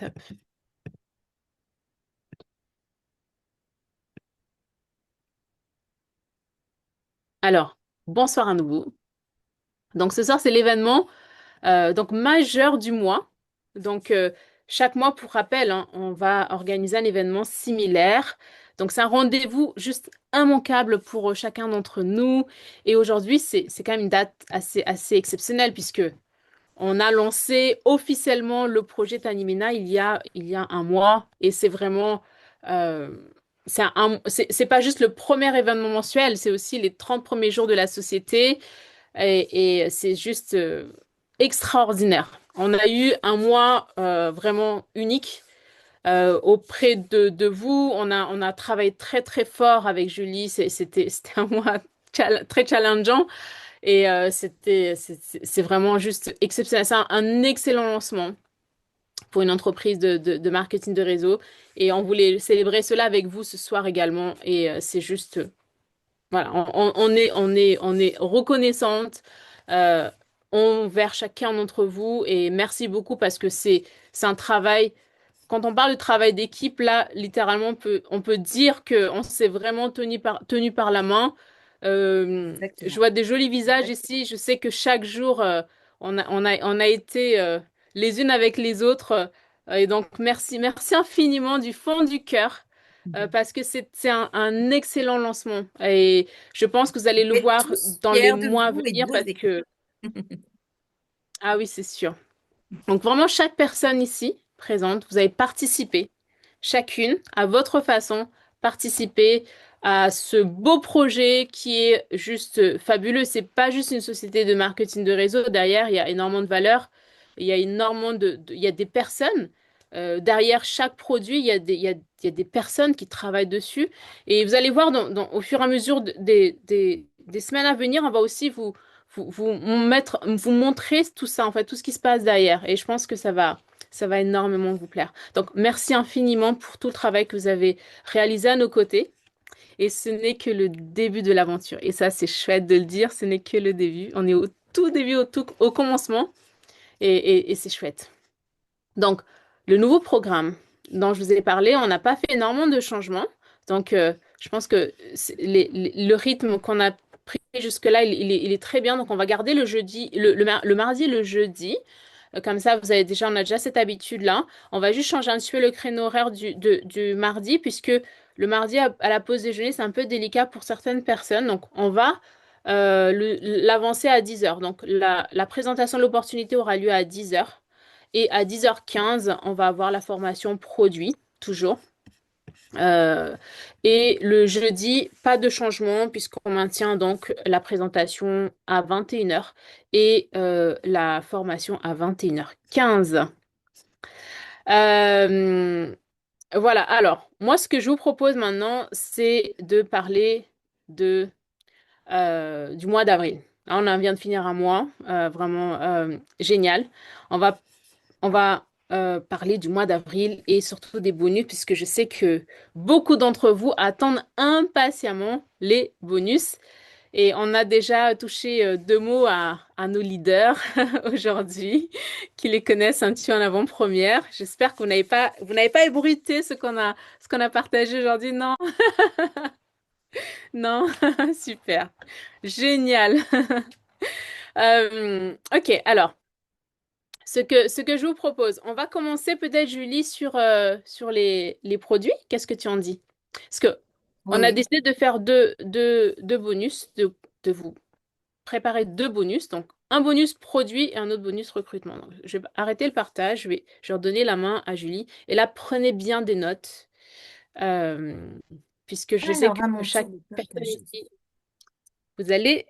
Top. Alors, bonsoir à nouveau. Donc ce soir, c'est l'événement majeur du mois. Donc chaque mois, pour rappel, hein, on va organiser un événement similaire. Donc c'est un rendez-vous juste immanquable pour chacun d'entre nous. Et aujourd'hui, c'est quand même une date assez exceptionnelle puisque on a lancé officiellement le projet Tanimena il y a un mois et c'est vraiment euh, c'est pas juste le premier événement mensuel, c'est aussi les 30 premiers jours de la société et c'est juste extraordinaire. On a eu un mois vraiment unique auprès de vous. On a travaillé très très fort avec Julie. C'était un mois très challengeant. Et c'est vraiment juste exceptionnel. C'est un excellent lancement pour une entreprise de marketing de réseau. Et on voulait célébrer cela avec vous ce soir également. Et c'est juste, voilà, on est reconnaissante euh, envers chacun d'entre vous. Et merci beaucoup parce que c'est un travail. Quand on parle de travail d'équipe, là, littéralement, on peut dire qu'on s'est vraiment tenu par la main. Je Exactement. vois des jolis visages ici. Je sais que chaque jour, on a été les unes avec les autres. Et donc, merci, merci infiniment du fond du cœur. Mhm. Parce que c'est un excellent lancement. Et je pense que vous allez le On est voir tous dans les fiers de mois à vous et de venir vos parce équipes. que, ah oui, c'est sûr. Donc vraiment, chaque personne ici présente, vous avez participé, chacune, à votre façon, participé à ce beau projet qui est juste fabuleux. C'est pas juste une société de marketing de réseau. Derrière, il y a énormément de valeur. Il y a énormément il y a des personnes. Derrière chaque produit, il y a des personnes qui travaillent dessus. Et vous allez voir au fur et à mesure des semaines à venir, on va aussi vous montrer tout ça, en fait, tout ce qui se passe derrière. Et je pense que ça va énormément vous plaire. Donc, merci infiniment pour tout le travail que vous avez réalisé à nos côtés. Et ce n'est que le début de l'aventure. Et ça, c'est chouette de le dire, ce n'est que le début. On est au tout début, au commencement. Et c'est chouette. Donc, le nouveau programme dont je vous ai parlé, on n'a pas fait énormément de changements. Donc, je pense que le rythme qu'on a pris jusque-là, il est très bien. Donc, on va garder le jeudi, le mardi et le jeudi. Comme ça, on a déjà cette habitude-là. On va juste changer un petit peu le créneau horaire du mardi, puisque le mardi à la pause déjeuner, c'est un peu délicat pour certaines personnes. Donc, on va l'avancer à 10 heures. Donc, la présentation de l'opportunité aura lieu à 10 heures. Et à 10h15, on va avoir la formation produit, toujours. Euh, et le jeudi, pas de changement puisqu'on maintient donc la présentation à 21 heures et la formation à 21h15. Euh, voilà, alors, moi, ce que je vous propose maintenant, c'est de parler du mois d'avril. Là, on vient de finir un mois, vraiment génial. On va parler du mois d'avril et surtout des bonus, puisque je sais que beaucoup d'entre vous attendent impatiemment les bonus. Et on a déjà touché deux mots à nos leaders aujourd'hui, qui les connaissent un petit peu en avant-première. J'espère que vous n'avez pas ébruité ce qu'on a partagé aujourd'hui. Non, non, super, génial. Ok, alors. Ce que je vous propose, on va commencer peut-être, Julie, sur les produits. Qu'est-ce que tu en dis? Parce que on Oui, a oui. décidé de faire deux bonus, de vous préparer deux bonus. Donc, un bonus produit et un autre bonus recrutement. Donc, je vais arrêter le partage. Je vais redonner la main à Julie. Et là, prenez bien des notes, euh, puisque je sais Alors, que à mon tour chaque de personne partager. ici, vous allez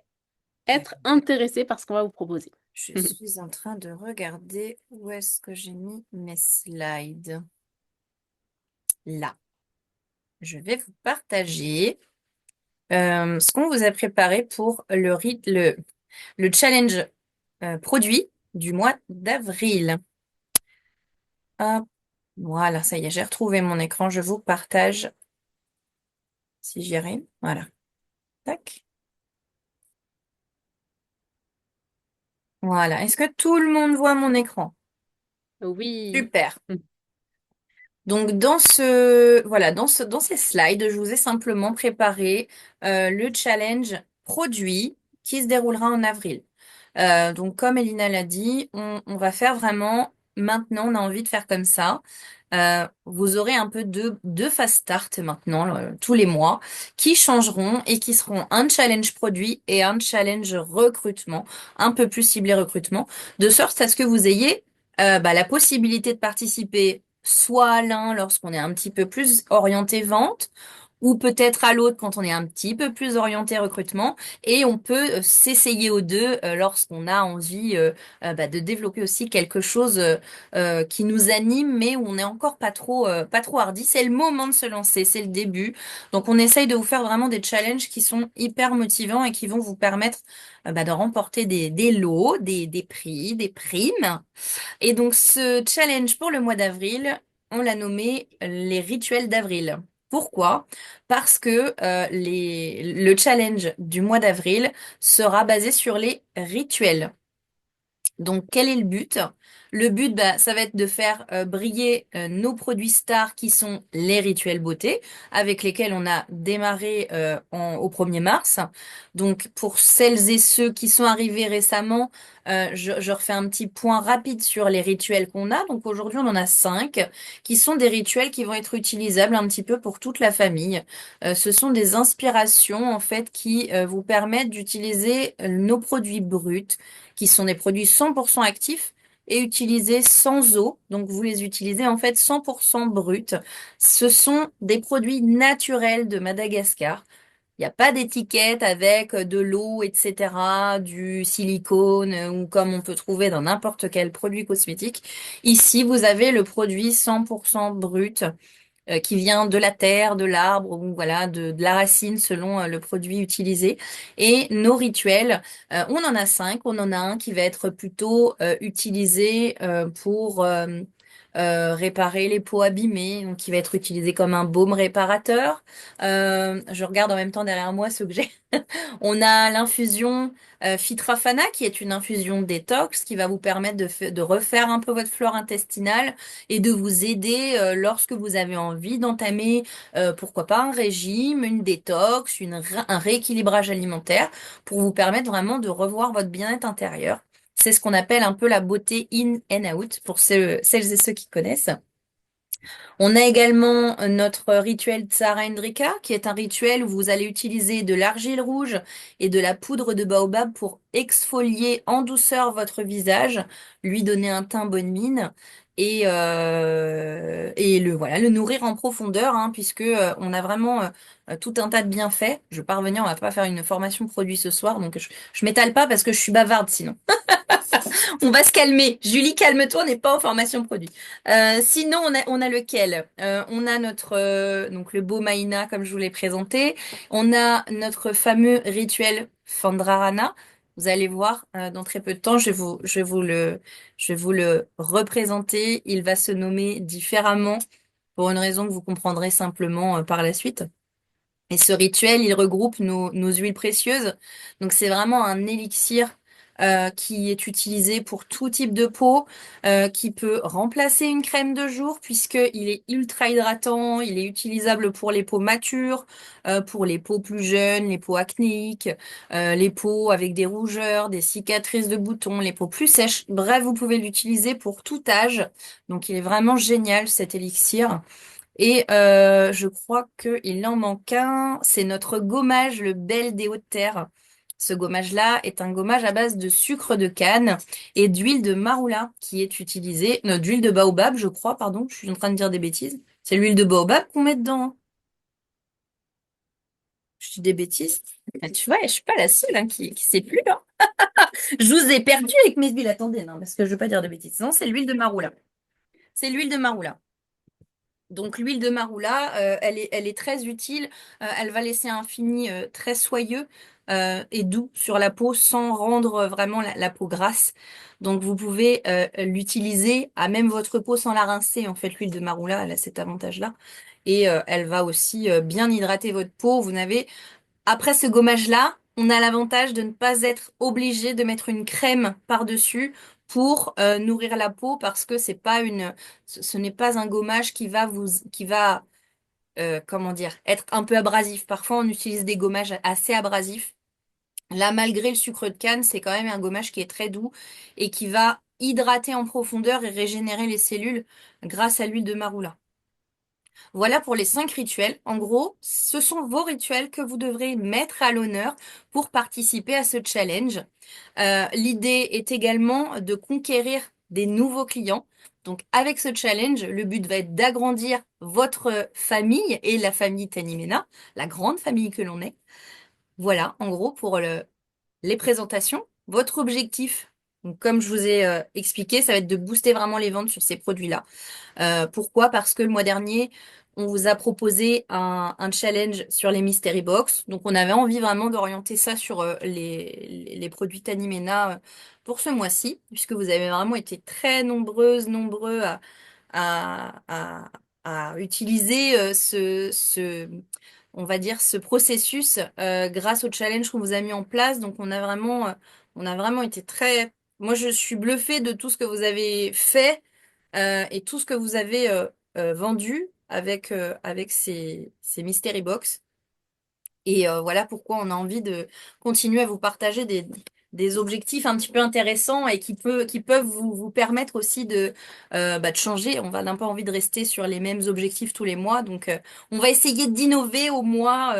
Ouais. être intéressé par ce qu'on va vous proposer. Je suis en train de regarder où est-ce que j'ai mis mes slides. Là, je vais vous partager ce qu'on vous a préparé pour le challenge produit du mois d'avril. Hop, voilà, ça y est, j'ai retrouvé mon écran. Je vous partage si j'y arrive. Voilà. Tac. Voilà. Est-ce que tout le monde voit mon écran? Oui. Super. Donc voilà, dans ces slides, je vous ai simplement préparé le challenge produit qui se déroulera en avril. Donc comme Elina l'a dit, on va faire vraiment maintenant, on a envie de faire comme ça. Vous aurez un peu deux phases start maintenant, tous les mois, qui changeront et qui seront un challenge produit et un challenge recrutement, un peu plus ciblé recrutement, de sorte à ce que vous ayez la possibilité de participer soit à l'un lorsqu'on est un petit peu plus orienté vente, ou peut-être à l'autre quand on est un petit peu plus orienté recrutement, et on peut s'essayer aux deux lorsqu'on a envie de développer aussi quelque chose qui nous anime, mais où on n'est encore pas trop hardi. C'est le moment de se lancer, c'est le début. Donc on essaye de vous faire vraiment des challenges qui sont hyper motivants et qui vont vous permettre de remporter des lots, des prix, des primes. Et donc, ce challenge pour le mois d'avril, on l'a nommé les rituels d'avril. Pourquoi? Parce que le challenge du mois d'avril sera basé sur les rituels. Donc, quel est le but? Le but, ça va être de faire briller nos produits stars qui sont les rituels beauté, avec lesquels on a démarré au 1er mars. Donc, pour celles et ceux qui sont arrivés récemment, je refais un petit point rapide sur les rituels qu'on a. Donc, aujourd'hui, on en a 5 qui sont des rituels qui vont être utilisables un petit peu pour toute la famille. Ce sont des inspirations, en fait, qui vous permettent d'utiliser nos produits bruts qui sont des produits 100% actifs et utilisés sans eau. Donc, vous les utilisez en fait 100% bruts. Ce sont des produits naturels de Madagascar. Il n'y a pas d'étiquette avec de l'eau, etc., du silicone ou comme on peut trouver dans n'importe quel produit cosmétique. Ici, vous avez le produit 100% brut qui vient de la terre, de l'arbre, ou voilà, de la racine selon le produit utilisé. Et nos rituels, on en a 5. On en a un qui va être plutôt utilisé pour réparer les peaux abîmées, donc qui va être utilisé comme un baume réparateur. Je regarde en même temps derrière moi ce que j'ai. On a l'infusion Fitrafana, qui est une infusion détox, qui va vous permettre de refaire un peu votre flore intestinale et de vous aider lorsque vous avez envie d'entamer, pourquoi pas, un régime, une détox, un rééquilibrage alimentaire, pour vous permettre vraiment de revoir votre bien-être intérieur. C'est ce qu'on appelle un peu la beauté in and out, pour celles et ceux qui connaissent. On a également notre rituel Tsara Indrika, qui est un rituel où vous allez utiliser de l'argile rouge et de la poudre de baobab pour exfolier en douceur votre visage, lui donner un teint bonne mine et le nourrir en profondeur, hein, puisque on a vraiment tout un tas de bienfaits. Je vais pas revenir, on va pas faire une formation produit ce soir, donc je m'étale pas parce que je suis bavarde sinon. On va se calmer. Julie, calme-toi, on n'est pas en formation produit. Sinon, on a lequel? On a notre donc le beau Maïna, comme je vous l'ai présenté. On a notre fameux rituel Fandrarana. Vous allez voir, dans très peu de temps, je vais vous le représenter. Il va se nommer différemment pour une raison que vous comprendrez simplement par la suite. Et ce rituel, il regroupe nos huiles précieuses. Donc c'est vraiment un élixir qui est utilisé pour tout type de peau, qui peut remplacer une crème de jour puisqu'il est ultra hydratant, il est utilisable pour les peaux matures, pour les peaux plus jeunes, les peaux acnéiques, les peaux avec des rougeurs, des cicatrices de boutons, les peaux plus sèches. Bref, vous pouvez l'utiliser pour tout âge. Donc il est vraiment génial cet élixir. Et je crois qu'il en manque un, c'est notre gommage, le Bel des Hautes-Terres. Ce gommage-là est un gommage à base de sucre de canne et d'huile de marula qui est utilisée, non, d'huile de baobab, je crois, pardon, je suis en train de dire des bêtises. C'est l'huile de baobab qu'on met dedans, hein. Je dis des bêtises. Ah, tu vois, je suis pas la seule hein, qui sait plus, hein. Je vous ai perdu avec mes huiles. Attendez, non, parce que je veux pas dire de bêtises. Non, c'est l'huile de marula. C'est l'huile de marula. Donc l'huile de marula, elle est très utile. Elle va laisser un fini très soyeux et doux sur la peau sans rendre vraiment la peau grasse. Donc vous pouvez l'utiliser à même votre peau sans la rincer. En fait, l'huile de marula, elle a cet avantage-là. Et elle va aussi bien hydrater votre peau. Vous n'avez après ce gommage-là, on a l'avantage de ne pas être obligé de mettre une crème par-dessus pour nourrir la peau parce que ce n'est pas un gommage qui va comment dire, être un peu abrasif. Parfois, on utilise des gommages assez abrasifs. Là, malgré le sucre de canne, c'est quand même un gommage qui est très doux et qui va hydrater en profondeur et régénérer les cellules grâce à l'huile de marula. Voilà pour les 5 rituels. En gros, ce sont vos rituels que vous devrez mettre à l'honneur pour participer à ce challenge. L'idée est également de conquérir des nouveaux clients. Donc, avec ce challenge, le but va être d'agrandir votre famille et la famille Tanimena, la grande famille que l'on est. Voilà, en gros, pour les présentations. Votre objectif, donc, comme je vous ai expliqué, ça va être de booster vraiment les ventes sur ces produits-là. Pourquoi? Parce que le mois dernier, on vous a proposé un challenge sur les Mystery Box. Donc, on avait envie vraiment d'orienter ça sur les produits Tanimena pour ce mois-ci, puisque vous avez vraiment été très nombreux à, à, à utiliser on va dire, ce processus grâce au challenge qu'on vous a mis en place. Donc, on a vraiment été très... Moi, je suis bluffée de tout ce que vous avez fait et tout ce que vous avez vendu avec ces Mystery Box. Et voilà pourquoi on a envie de continuer à vous partager des objectifs un petit peu intéressants et qui peuvent vous permettre aussi de changer. N'a pas envie de rester sur les mêmes objectifs tous les mois. Donc, on va essayer d'innover au mois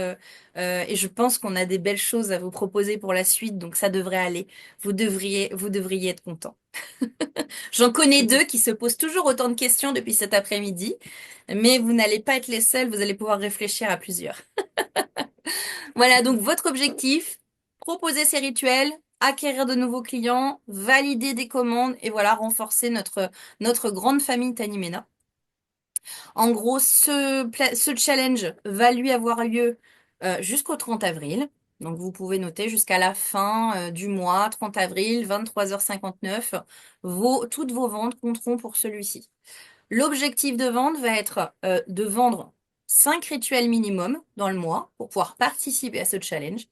et je pense qu'on a des belles choses à vous proposer pour la suite. Donc, ça devrait aller. Vous devriez être content. J'en connais deux qui se posent toujours autant de questions depuis cet après-midi, mais vous n'allez pas être les seuls. Vous allez pouvoir réfléchir à plusieurs. Voilà, donc votre objectif, proposer ces rituels, acquérir de nouveaux clients, valider des commandes et voilà, renforcer notre grande famille Tanimena. En gros, ce challenge va lui avoir lieu jusqu'au 30 avril. Donc vous pouvez noter jusqu'à la fin du mois, 30 avril, 23h59, toutes vos ventes compteront pour celui-ci. L'objectif de vente va être de vendre 5 rituels minimum dans le mois pour pouvoir participer à ce challenge.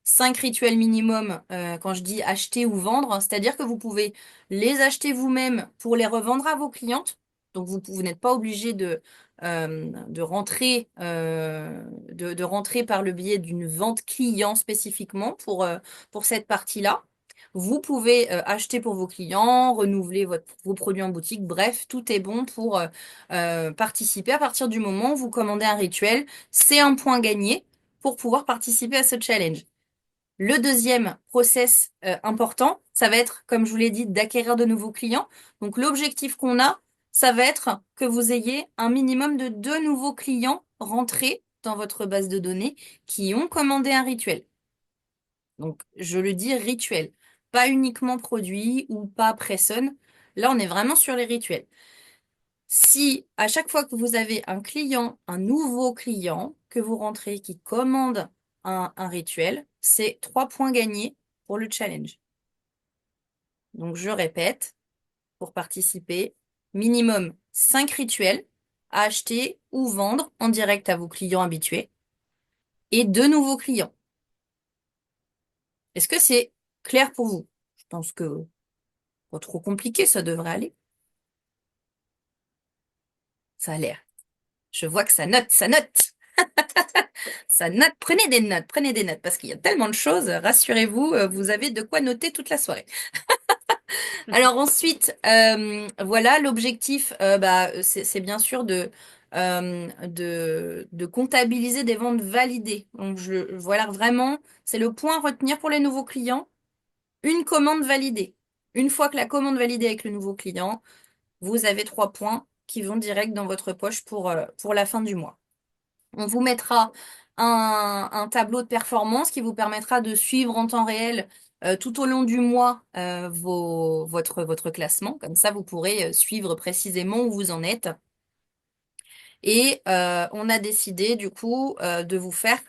5 rituels minimum, quand je dis acheter ou vendre, hein, c'est-à-dire que vous pouvez les acheter vous-même pour les revendre à vos clientes. Donc vous n'êtes pas obligé de rentrer par le biais d'une vente client spécifiquement pour cette partie-là. Vous pouvez acheter pour vos clients, renouveler vos produits en boutique. Bref, tout est bon pour participer. À partir du moment où vous commandez un rituel, c'est un point gagné pour pouvoir participer à ce challenge. Le deuxième process important, ça va être, comme je vous l'ai dit, d'acquérir de nouveaux clients. Donc l'objectif qu'on a, ça va être que vous ayez un minimum de 2 nouveaux clients rentrés dans votre base de données qui ont commandé un rituel. Donc je le dis rituel, pas uniquement produit ou pas Presson. Là, on est vraiment sur les rituels. Si à chaque fois que vous avez un client, un nouveau client que vous rentrez qui commande un rituel, c'est 3 points gagnés pour le challenge. Donc je répète, pour participer, minimum 5 rituels à acheter ou vendre en direct à vos clients habitués et 2 nouveaux clients. Est-ce que c'est clair pour vous? Je pense que pas trop compliqué, ça devrait aller. Ça a l'air. Je vois que ça note, ça note. Ça note, prenez des notes, parce qu'il y a tellement de choses. Rassurez-vous, vous avez de quoi noter toute la soirée. Alors ensuite, voilà, l'objectif, c'est bien sûr de comptabiliser des ventes validées. Donc voilà, vraiment, c'est le point à retenir pour les nouveaux clients. Une commande validée. Une fois que la commande validée avec le nouveau client, vous avez 3 points qui vont direct dans votre poche pour la fin du mois. On vous mettra un tableau de performance qui vous permettra de suivre en temps réel tout au long du mois votre classement. Comme ça, vous pourrez suivre précisément où vous en êtes. Et on a décidé du coup de vous faire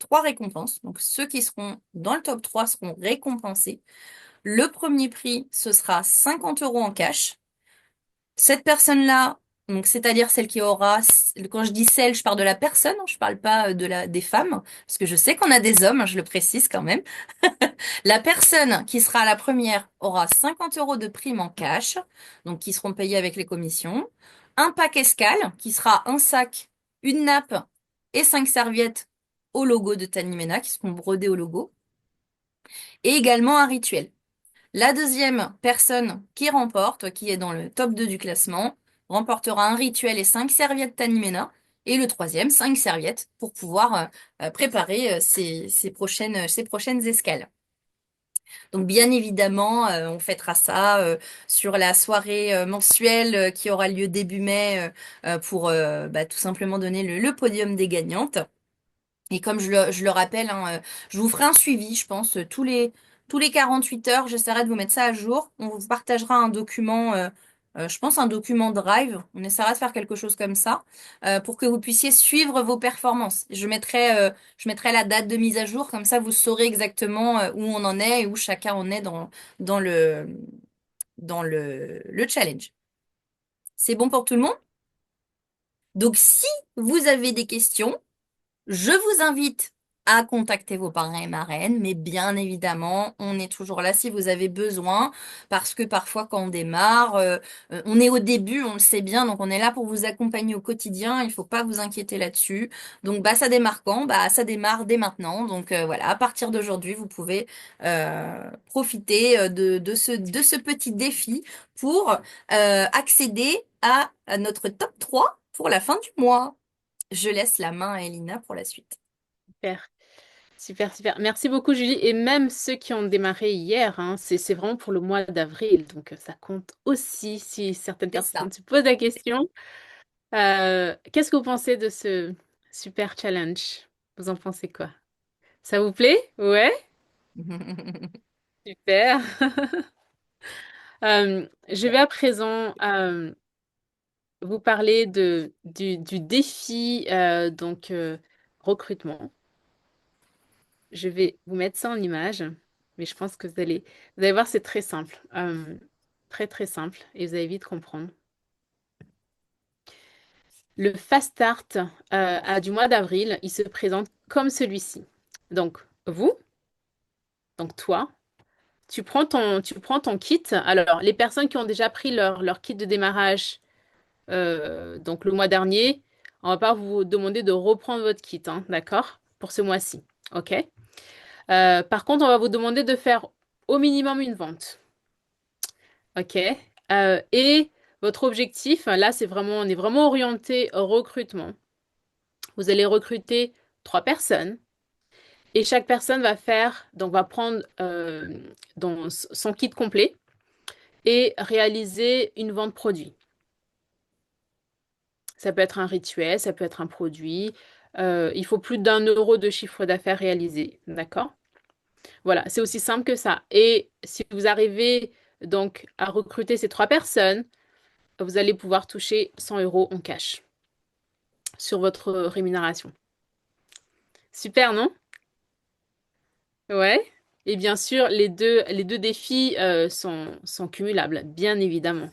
3 récompenses. Donc ceux qui seront dans le top 3 seront récompensés. Le premier prix, ce sera 50 € en cash. Cette personne-là, Donc, c'est-à-dire celle qui aura, quand je dis celle, je parle de la personne, hein, je parle pas des femmes, parce que je sais qu'on a des hommes, hein, je le précise quand même. La personne qui sera la première aura 50 euros de prime en cash, donc qui seront payés avec les commissions. Un pack escale, qui sera un sac, une nappe et 5 serviettes au logo de Tanimena, qui seront brodées au logo. Et également un rituel. La deuxième personne qui remporte, qui est dans le top 2 du classement, remportera un rituel et 5 serviettes Tanimena. Et le troisième, 5 serviettes pour pouvoir préparer ses prochaines escales. Donc bien évidemment, on fêtera ça sur la soirée mensuelle qui aura lieu début mai pour bah, tout simplement donner le podium des gagnantes. Et comme je le rappelle, hein, je vous ferai un suivi, je pense, tous les 48 heures, j'essaierai de vous mettre ça à jour. On vous partagera un document, je pense un document Drive. On essaiera de faire quelque chose comme ça pour que vous puissiez suivre vos performances. Je mettrai la date de mise à jour, comme ça vous saurez exactement où on en est et où chacun en est dans le challenge. C'est bon pour tout le monde? Donc si vous avez des questions, je vous invite à contacter vos parrains et marraines, mais bien évidemment, on est toujours là si vous avez besoin, parce que parfois quand on démarre, on est au début, on le sait bien, donc on est là pour vous accompagner au quotidien, il faut pas vous inquiéter là-dessus. Donc bah ça démarre quand? Bah ça démarre dès maintenant. Donc voilà, à partir d'aujourd'hui, vous pouvez profiter de ce petit défi pour accéder à notre top 3 pour la fin du mois. Je laisse la main à Elina pour la suite. Super, super, super. Merci beaucoup, Julie. Et même ceux qui ont démarré hier, hein, c'est vraiment pour le mois d'avril. Donc, ça compte aussi si certaines C'est ça. personnes se posent la question. Qu'est-ce que vous pensez de ce super challenge? Vous en pensez quoi? Ça vous plaît? Ouais, super. Je vais à présent vous parler du défi recrutement. Je vais vous mettre ça en image, mais je pense que vous allez voir, c'est très simple. Très très simple et vous allez vite comprendre. Le Fast Start du mois d'avril, il se présente comme celui-ci. Donc, vous, donc toi, tu prends ton kit. Alors, les personnes qui ont déjà pris leur kit de démarrage donc le mois dernier, on va pas vous demander de reprendre votre kit, hein, d'accord? Pour ce mois-ci, ok? Par contre, on va vous demander de faire au minimum une vente, ok? Et votre objectif, là, on est vraiment orienté au recrutement. Vous allez recruter 3 personnes et chaque personne va prendre son kit complet et réaliser une vente produit. Ça peut être un rituel, ça peut être un produit. Il faut plus d'1 euro de chiffre d'affaires réalisé, d'accord? Voilà, c'est aussi simple que ça. Et si vous arrivez donc à recruter ces 3 personnes, vous allez pouvoir toucher 100 euros en cash sur votre rémunération. Super, non? Ouais. Et bien sûr, les deux défis sont cumulables, bien évidemment.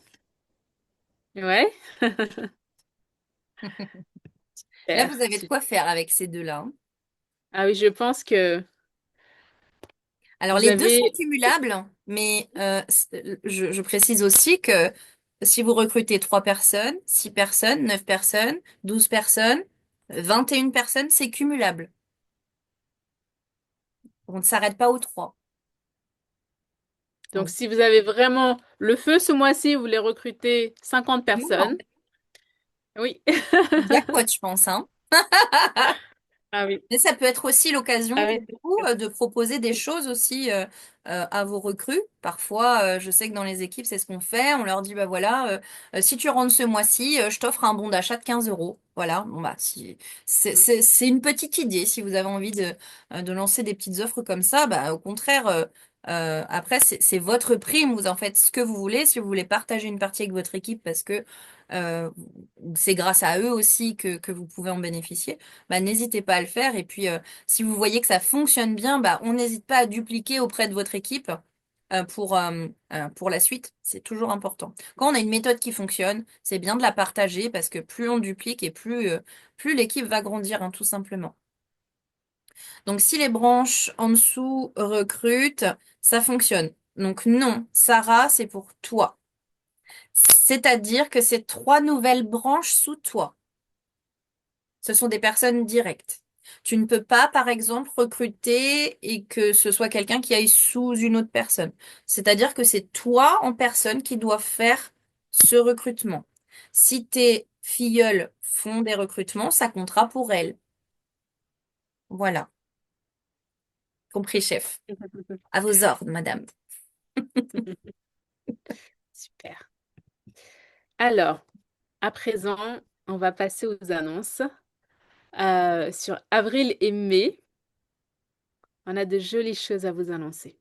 Ouais. Là, Super. vous avez de quoi faire avec ces deux-là, hein. Ah oui, je pense que Alors, vous les deux sont avez... cumulables, mais je précise aussi que si vous recrutez 3 personnes, 6 personnes, 9 personnes, 12 personnes, 21 personnes, c'est cumulable. On ne s'arrête pas aux 3. Donc, Donc, si vous avez vraiment le feu ce mois-ci, vous voulez recruter 50 non, personnes. Oui. jackpot, je pense, hein. Ah oui. Mais ça peut être aussi l'occasion Ah pour oui. vous de proposer des choses aussi à vos recrues. Parfois, je sais que dans les équipes, c'est ce qu'on fait. On leur dit, bah voilà, si tu rentres ce mois-ci, je t'offre un bon d'achat de 15 euros. Voilà, bon bah si c'est une petite idée. Si vous avez envie de lancer des petites offres comme ça, bah au contraire, après c'est votre prime. Vous en faites ce que vous voulez. Si vous voulez partager une partie avec votre équipe parce que euh, c'est grâce à eux aussi que vous pouvez en bénéficier, bah, n'hésitez pas à le faire. Et puis, si vous voyez que ça fonctionne bien, bah, on n'hésite pas à dupliquer auprès de votre équipe pour la suite. C'est toujours important. Quand on a une méthode qui fonctionne, c'est bien de la partager parce que plus on duplique et plus l'équipe va grandir, hein, tout simplement. Donc, si les branches en dessous recrutent, ça fonctionne. Donc, non, Sarah, c'est pour toi. C'est-à-dire que c'est 3 nouvelles branches sous toi. Ce sont des personnes directes. Tu ne peux pas, par exemple, recruter et que ce soit quelqu'un qui aille sous une autre personne. C'est-à-dire que c'est toi en personne qui dois faire ce recrutement. Si tes filleuls font des recrutements, ça comptera pour elles. Voilà. Compris, chef. À vos ordres, madame. Super. Alors, à présent, on va passer aux annonces. Sur avril et mai, on a de jolies choses à vous annoncer.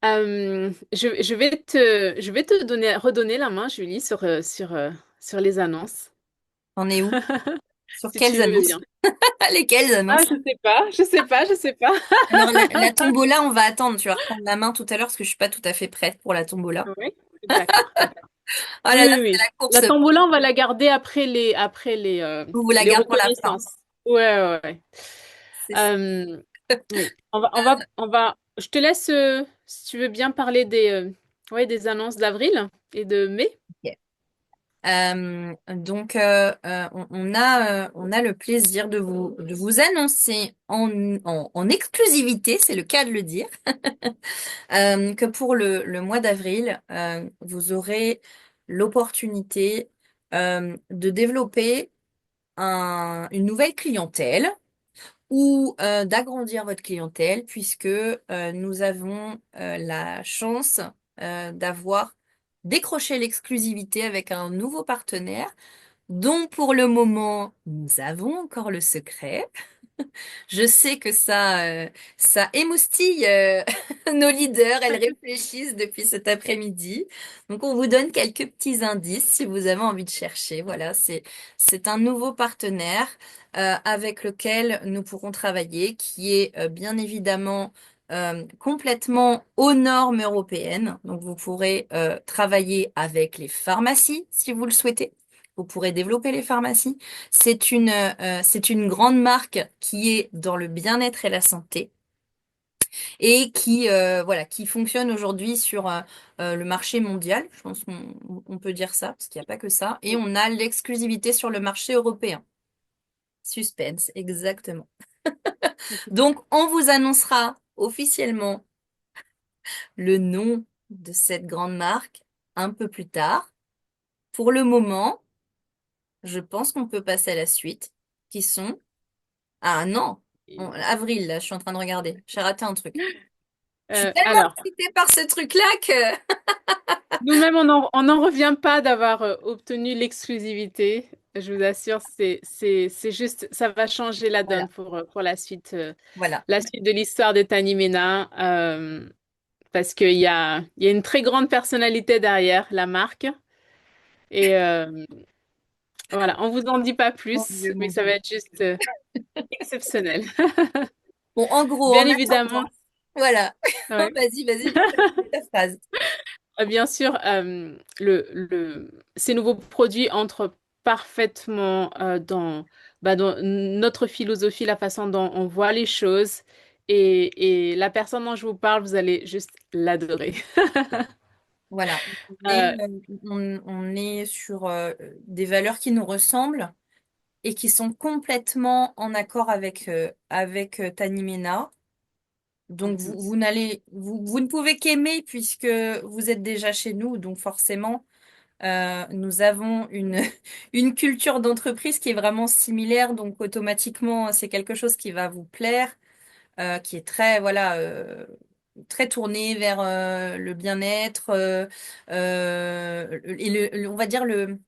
Je vais te redonner la main, Julie, sur les annonces, On est où? Sur si tu quelles veux annonces? bien. Lesquelles Ah, annonces? je sais pas. Alors, la tombola, on va attendre. Tu vas reprendre la main tout à l'heure parce que je suis pas tout à fait prête pour la tombola. Oui, d'accord, d'accord. Oh Oui, là là, oui, c'est oui. la course. La tombola, on va la garder Vous la les gardez pour la fin. reconnaissances. Ouais, ouais, ouais. C'est ça. Euh, oui. Je te laisse, si tu veux bien parler ouais, des annonces d'avril et de mai. Ok. Donc, on a le plaisir de vous annoncer en exclusivité, c'est le cas de le dire, que pour le mois d'avril, vous aurez l'opportunité de développer une nouvelle clientèle ou d'agrandir votre clientèle puisque nous avons la chance d'avoir décroché l'exclusivité avec un nouveau partenaire dont pour le moment nous avons encore le secret. Je sais que ça émoustille nos leaders, elles réfléchissent depuis cet après-midi. Donc on vous donne quelques petits indices si vous avez envie de chercher. Voilà, c'est un nouveau partenaire avec lequel nous pourrons travailler, qui est bien évidemment complètement aux normes européennes. Donc vous pourrez travailler avec les pharmacies si vous le souhaitez. Vous pourrez développer les pharmacies. C'est une grande marque qui est dans le bien-être et la santé et voilà, qui fonctionne aujourd'hui sur le marché mondial. Je pense qu'on peut dire ça, parce qu'il n'y a pas que ça. Et on a l'exclusivité sur le marché européen. Suspense, exactement. Donc, on vous annoncera officiellement le nom de cette grande marque un peu plus tard. Pour le moment, je pense qu'on peut passer à la suite, qui sont Ah non, avril, là, je suis en train de regarder. J'ai raté un truc. Je suis tellement Alors, excitée par ce truc-là que... nous-mêmes, on n'en revient pas d'avoir obtenu l'exclusivité. Je vous assure, c'est juste, ça va changer la donne Voilà, pour voilà, la suite de l'histoire de Tani Mena, parce il y a une très grande personnalité derrière la marque. Et voilà, on vous en dit pas mon plus, Dieu, mais mon ça va Dieu. être juste exceptionnel. Bon, en gros, Bien en évidemment, attendant, voilà. ouais. Vas-y, termine ta phrase. Bien sûr, ces nouveaux produits entrent parfaitement dans notre philosophie, la façon dont on voit les choses. Et la personne dont je vous parle, vous allez juste l'adorer. Voilà, Euh, on est sur des valeurs qui nous ressemblent et qui sont complètement en accord avec Tanimena. Donc, mhm. vous ne pouvez qu'aimer puisque vous êtes déjà chez nous. Donc, forcément, nous avons une culture d'entreprise qui est vraiment similaire, donc automatiquement, c'est quelque chose qui va vous plaire, qui est très, voilà, très tourné vers le bien-être et on va dire le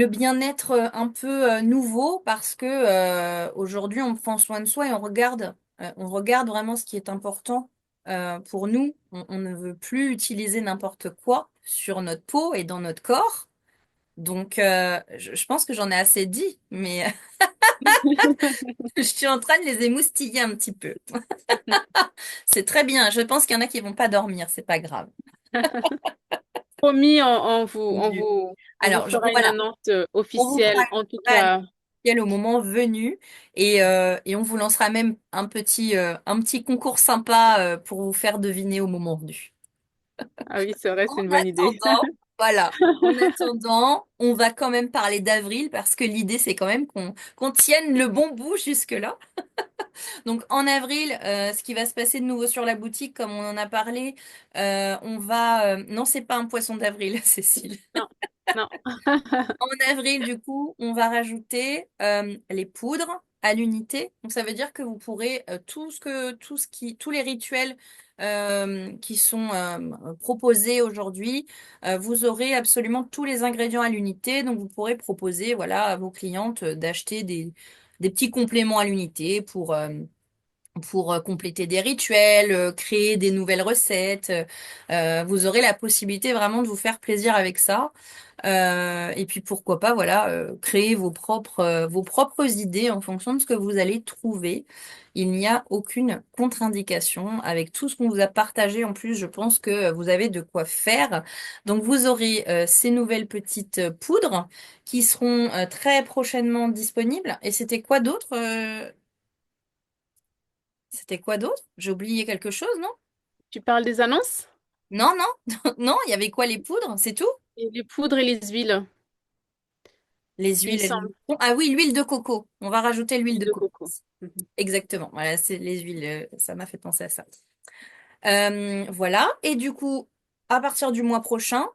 bien-être un peu nouveau parce que aujourd'hui, on prend soin de soi et on regarde vraiment ce qui est important pour nous. On ne veut plus utiliser n'importe quoi sur notre peau et dans notre corps. Donc, je pense que j'en ai assez dit, mais Je suis en train de les émoustiller un petit peu. C'est très bien. Je pense qu'il y en a qui vont pas dormir, c'est pas grave. Promis, Mon Dieu. on vous Alors, fera une voilà, annonce on vous fera officielle, en tout un cas. officiel au moment venu et on vous lancera même un petit concours sympa pour vous faire deviner au moment venu. Ah oui, c'est vrai, En c'est une bonne idée. attendant, voilà. En attendant, on va quand même parler d'avril parce que l'idée, c'est quand même qu'on tienne le bon bout jusque-là. Donc, en avril, ce qui va se passer de nouveau sur la boutique, comme on en a parlé, on va... non, c'est pas un poisson d'avril, Cécile. Non, non. En avril, du coup, on va rajouter les poudres à l'unité. Donc, ça veut dire que vous pourrez tous les rituels qui sont proposés aujourd'hui, vous aurez absolument tous les ingrédients à l'unité. Donc, vous pourrez proposer, voilà, à vos clientes d'acheter des petits compléments à l'unité pour compléter des rituels, créer des nouvelles recettes. Vous aurez la possibilité vraiment de vous faire plaisir avec ça. Et puis pourquoi pas, voilà, créer vos propres idées en fonction de ce que vous allez trouver. Il n'y a aucune contre-indication. Avec tout ce qu'on vous a partagé, en plus, je pense que vous avez de quoi faire. Donc vous aurez ces nouvelles petites poudres qui seront très prochainement disponibles. Et c'était quoi d'autre C'était quoi d'autre? J'ai oublié quelque chose, non? Tu parles des annonces? Non, non, non, il y avait quoi les poudres? C'est tout? Et les poudres et les huiles, Les il me huiles. semble. Ah oui, l'huile de coco. On va rajouter l'huile Huile de de coco. coco. Mhm. Exactement. Voilà, c'est les huiles. Ça m'a fait penser à ça. Voilà. Et du coup, à partir du mois prochain,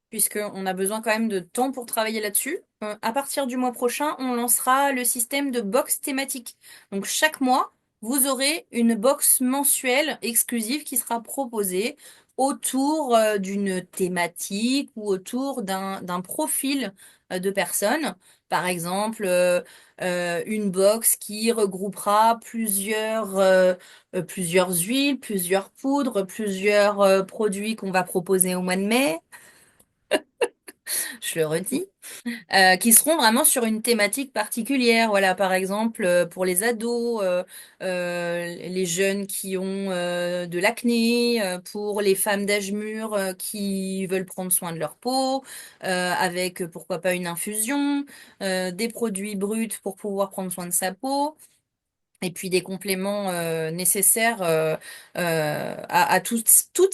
puisqu'on a besoin quand même de temps pour travailler là-dessus, à partir du mois prochain, on lancera le système de box thématique. Donc chaque mois, vous aurez une box mensuelle exclusive qui sera proposée autour d'une thématique ou autour d'un profil de personnes. Par exemple, une box qui regroupera plusieurs huiles, plusieurs poudres, plusieurs produits qu'on va proposer au mois de mai, je le redis, qui seront vraiment sur une thématique particulière. Voilà, par exemple, pour les ados, les jeunes qui ont de l'acné, pour les femmes d'âge mûr qui veulent prendre soin de leur peau, avec pourquoi pas une infusion, des produits bruts pour pouvoir prendre soin de sa peau. Et puis des compléments nécessaires à toute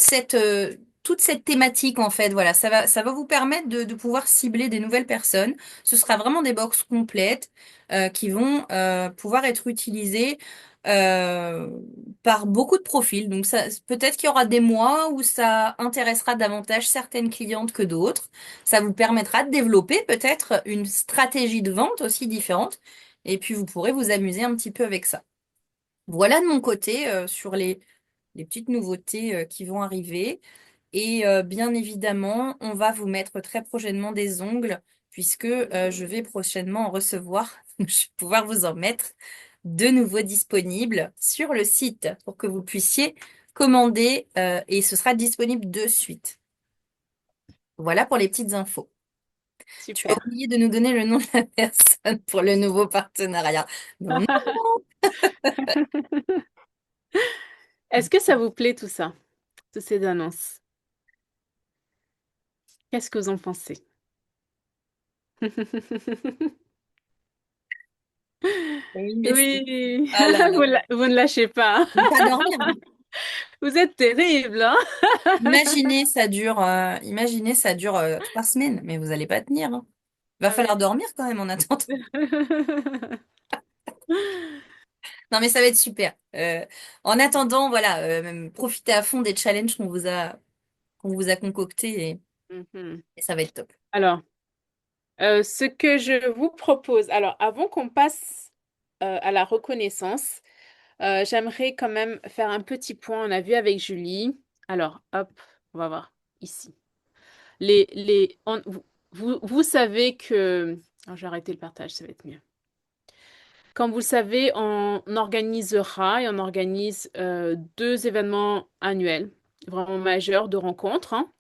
cette thématique en fait. Voilà, ça va vous permettre de pouvoir cibler des nouvelles personnes. Ce sera vraiment des box complètes qui vont pouvoir être utilisées euh, par beaucoup de profils. Donc ça, peut-être qu'il y aura des mois où ça intéressera davantage certaines clientes que d'autres. Ça vous permettra de développer peut-être une stratégie de vente aussi différente. Et puis vous pourrez vous amuser un petit peu avec ça. Voilà de mon côté sur les petites nouveautés qui vont arriver. Et bien évidemment, on va vous mettre très prochainement des ongles puisque je vais prochainement en recevoir. Je vais pouvoir vous en mettre de nouveau disponibles sur le site pour que vous puissiez commander et ce sera disponible de suite. Voilà pour les petites infos. Tu as Super. oublié de nous donner le nom de la personne pour le nouveau partenariat. Non, non. Est-ce que ça vous plaît tout ça, toutes ces annonces? Qu'est-ce que vous en pensez? Oui, mais c'est... Oui, Ah là là. vous ne lâchez pas. Ne pas dormir, hein. Vous êtes terrible, hein? Imaginez, ça dure 3 semaines, mais vous n'allez pas tenir, hein. Va Ah falloir oui. dormir quand même en attendant. Non, mais ça va être super. En attendant, voilà, profitez à fond des challenges qu'on vous a concoctés Mhm. et ça va être top. Alors, ce que je vous propose, alors avant qu'on passe à la reconnaissance, j'aimerais quand même faire un petit point. On a vu avec Julie. Alors, hop, on va voir ici. Vous savez que... Alors, je vais arrêter le partage, ça va être mieux. Comme vous le savez, on organisera et on organise deux événements annuels, vraiment majeurs de rencontres, hein.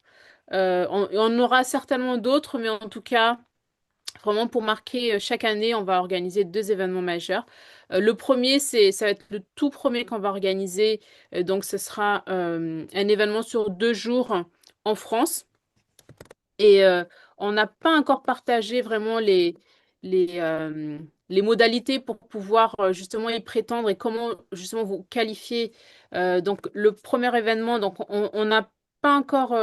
Et on aura certainement d'autres, mais en tout cas, Vraiment pour marquer chaque année, on va organiser deux événements majeurs. Le premier, ça va être le tout premier qu'on va organiser. Donc, ce sera un événement sur 2 jours en France. Et on n'a pas encore partagé vraiment les, euh, les modalités pour pouvoir justement y prétendre et comment justement vous qualifier. Donc le premier événement, donc on n'a pas encore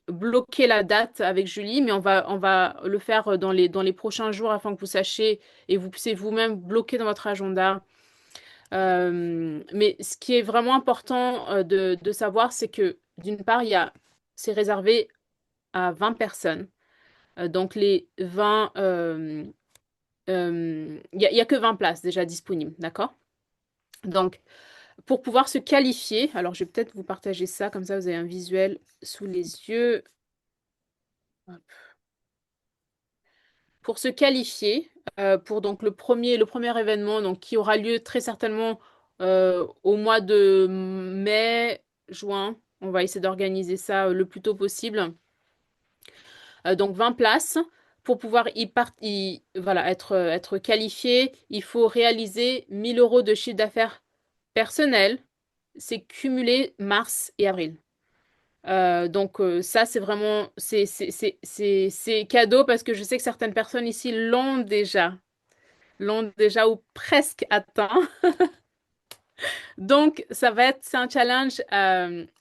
bloqué la date avec Julie, mais on va le faire dans les prochains jours afin que vous sachiez et vous puissiez vous-même bloquer dans votre agenda. Mais ce qui est vraiment important de savoir, c'est que d'une part, c'est réservé à 20 personnes. Donc les 20, il y a que 20 places déjà disponibles, d'accord? Donc pour pouvoir se qualifier, alors je vais peut-être vous partager ça, comme ça vous avez un visuel sous les yeux. Pour se qualifier, pour donc le premier événement donc, qui aura lieu très certainement au mois de mai, juin, on va essayer d'organiser ça le plus tôt possible. Donc 20 places. Pour pouvoir voilà, être qualifié, il faut réaliser 1000 euros de chiffre d'affaires personnel. C'est cumulé mars et avril. Donc ça, c'est vraiment, c'est cadeau parce que je sais que certaines personnes ici l'ont déjà ou presque atteint. Donc, c'est un challenge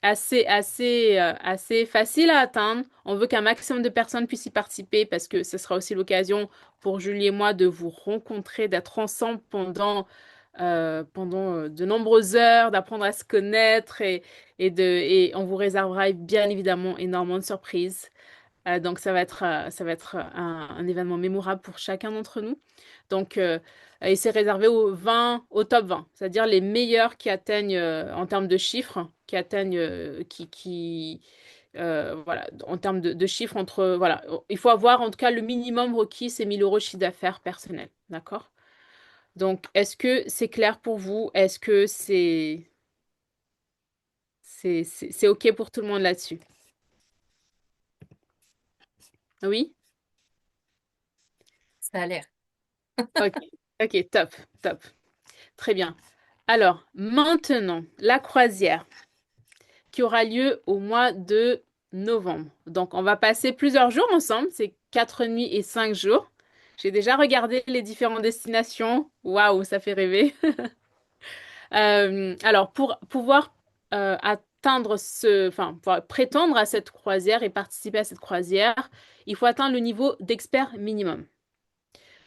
assez facile à atteindre. On veut qu'un maximum de personnes puissent y participer parce que ce sera aussi l'occasion pour Julie et moi de vous rencontrer, d'être ensemble pendant de nombreuses heures, d'apprendre à se connaître et on vous réservera bien évidemment énormément de surprises. Donc ça va être un événement mémorable pour chacun d'entre nous. Donc et c'est réservé au top 20, c'est-à-dire les meilleurs qui atteignent en termes de chiffres, qui atteignent voilà, en termes de chiffres entre voilà, il faut avoir en tout cas le minimum requis, c'est 1000 euros de chiffre d'affaires personnel, d'accord? Donc est-ce que c'est clair pour vous? Est-ce que c'est OK pour tout le monde là-dessus? Oui? Ça a l'air. OK. OK, top, top. Très bien. Alors, maintenant, la croisière qui aura lieu au mois de novembre. Donc, on va passer plusieurs jours ensemble. C'est 4 nuits et 5 jours. J'ai déjà regardé les différentes destinations. Waouh, ça fait rêver. Alors, pour pouvoir atteindre enfin, pour prétendre à cette croisière et participer à cette croisière, il faut atteindre le niveau d'expert minimum.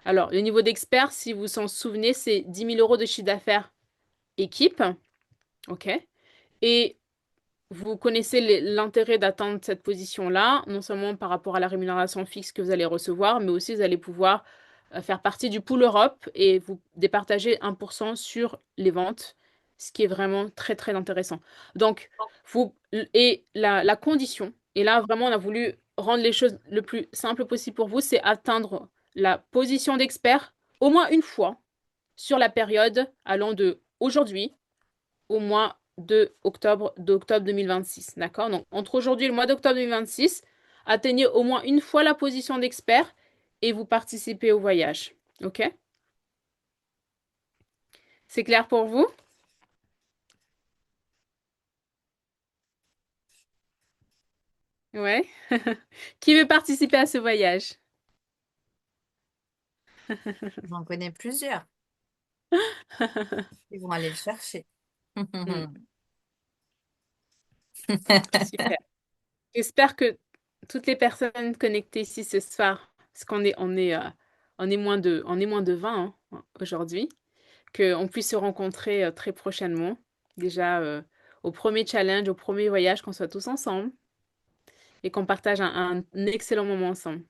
Alors, le niveau d'expert, si vous vous en souvenez, c'est 10 000 euros de chiffre d'affaires équipe. OK? Et vous connaissez l'intérêt d'atteindre cette position-là, non seulement par rapport à la rémunération fixe que vous allez recevoir, mais aussi vous allez pouvoir faire partie du pool Europe et vous départager 1% sur les ventes, ce qui est vraiment très très intéressant. Donc, et la condition, et là vraiment on a voulu rendre les choses le plus simple possible pour vous, c'est atteindre la position d'expert au moins une fois sur la période allant de aujourd'hui au mois d'octobre 2026. D'accord? Donc, entre aujourd'hui et le mois d'octobre 2026, atteignez au moins une fois la position d'expert et vous participez au voyage. OK? C'est clair pour vous? Ouais. Qui veut participer à ce voyage? J'en connais plusieurs. Ils vont aller le chercher. Hmm, super. J'espère que toutes les personnes connectées ici ce soir, parce qu'on est moins de 20 hein, aujourd'hui, qu'on puisse se rencontrer très prochainement. Déjà au premier challenge, au premier voyage, qu'on soit tous ensemble et qu'on partage un excellent moment ensemble.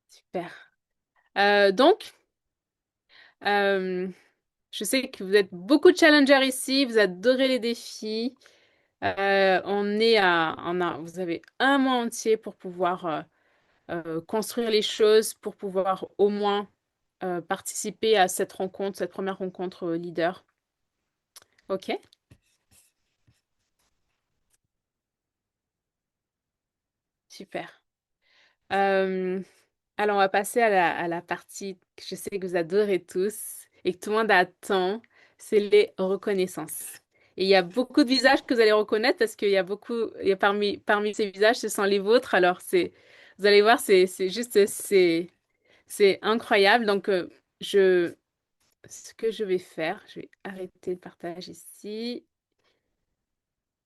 Super. Donc, euh, je sais que vous êtes beaucoup de challengers ici, vous adorez les défis. Vous avez un mois entier pour pouvoir construire les choses, pour pouvoir au moins participer à cette rencontre, cette première rencontre leader. OK? super. Euh, alors, on va passer à la partie que je sais que vous adorez tous et que tout le monde attend, c'est les reconnaissances. Et il y a beaucoup de visages que vous allez reconnaître parce qu'il y a beaucoup, il y a parmi ces visages, ce sont les vôtres. Alors, vous allez voir, c'est juste, c'est incroyable. Donc, ce que je vais faire, je vais arrêter le partage ici.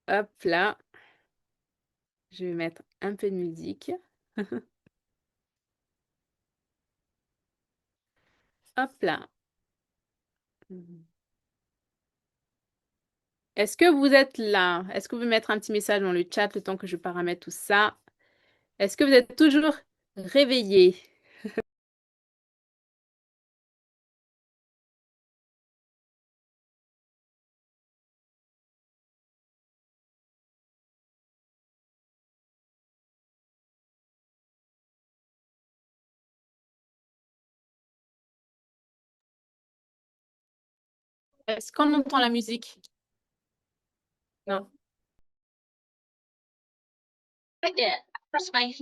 Hop là, je vais mettre un peu de musique. Hop là. Est-ce que vous êtes là? Est-ce que vous pouvez mettre un petit message dans le chat le temps que je paramètre tout ça? Est-ce que vous êtes toujours réveillé? Est-ce qu'on entend la musique? Non. I did. Press my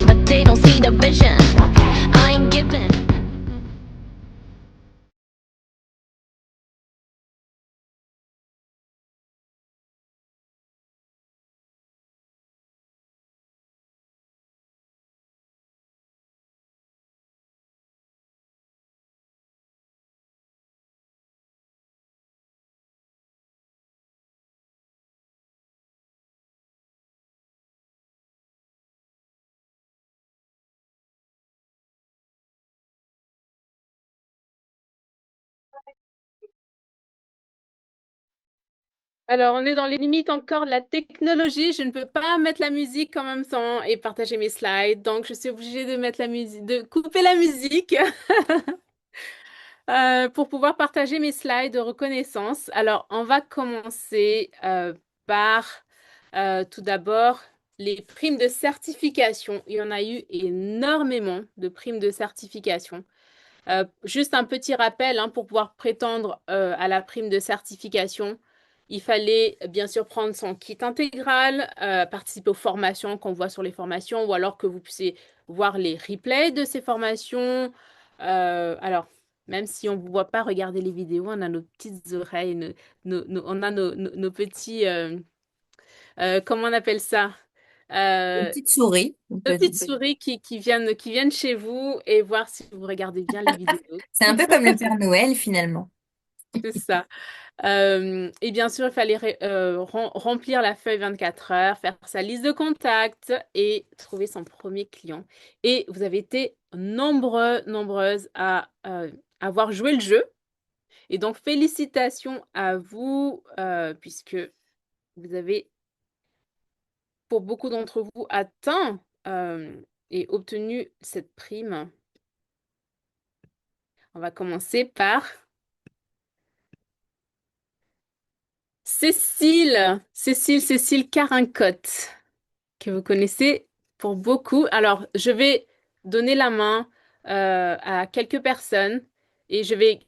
but they don't see the vision. I ain't giving. Alors, on est dans les limites encore de la technologie. Je ne peux pas mettre la musique en même temps et partager mes slides. Donc, je suis obligée de mettre la musique, de couper la musique pour pouvoir partager mes slides de reconnaissance. Alors, on va commencer par tout d'abord les primes de certification. Il y en a eu énormément de primes de certification. Juste un petit rappel, hein, pour pouvoir prétendre à la prime de certification, il fallait bien sûr prendre son kit intégral, participer aux formations qu'on voit sur les formations, ou alors que vous puissiez voir les replays de ces formations. Alors, même si on ne vous voit pas regarder les vidéos, on a nos petites oreilles, on a nos petits, comment on appelle ça? Une Euh, petite souris. On Nos peut dire. petites souris qui viennent chez vous et voir si vous regardez bien les vidéos. C'est un peu comme le Père Noël finalement. C'est ça. Et bien sûr, il fallait remplir la feuille 24 heures, faire sa liste de contacts et trouver son premier client. Et vous avez été nombreuses à avoir joué le jeu. Et donc, félicitations à vous, puisque vous avez, pour beaucoup d'entre vous, atteint et obtenu cette prime. On va commencer par Cécile Carincotte, que vous connaissez pour beaucoup. Alors, je vais donner la main à quelques personnes et je vais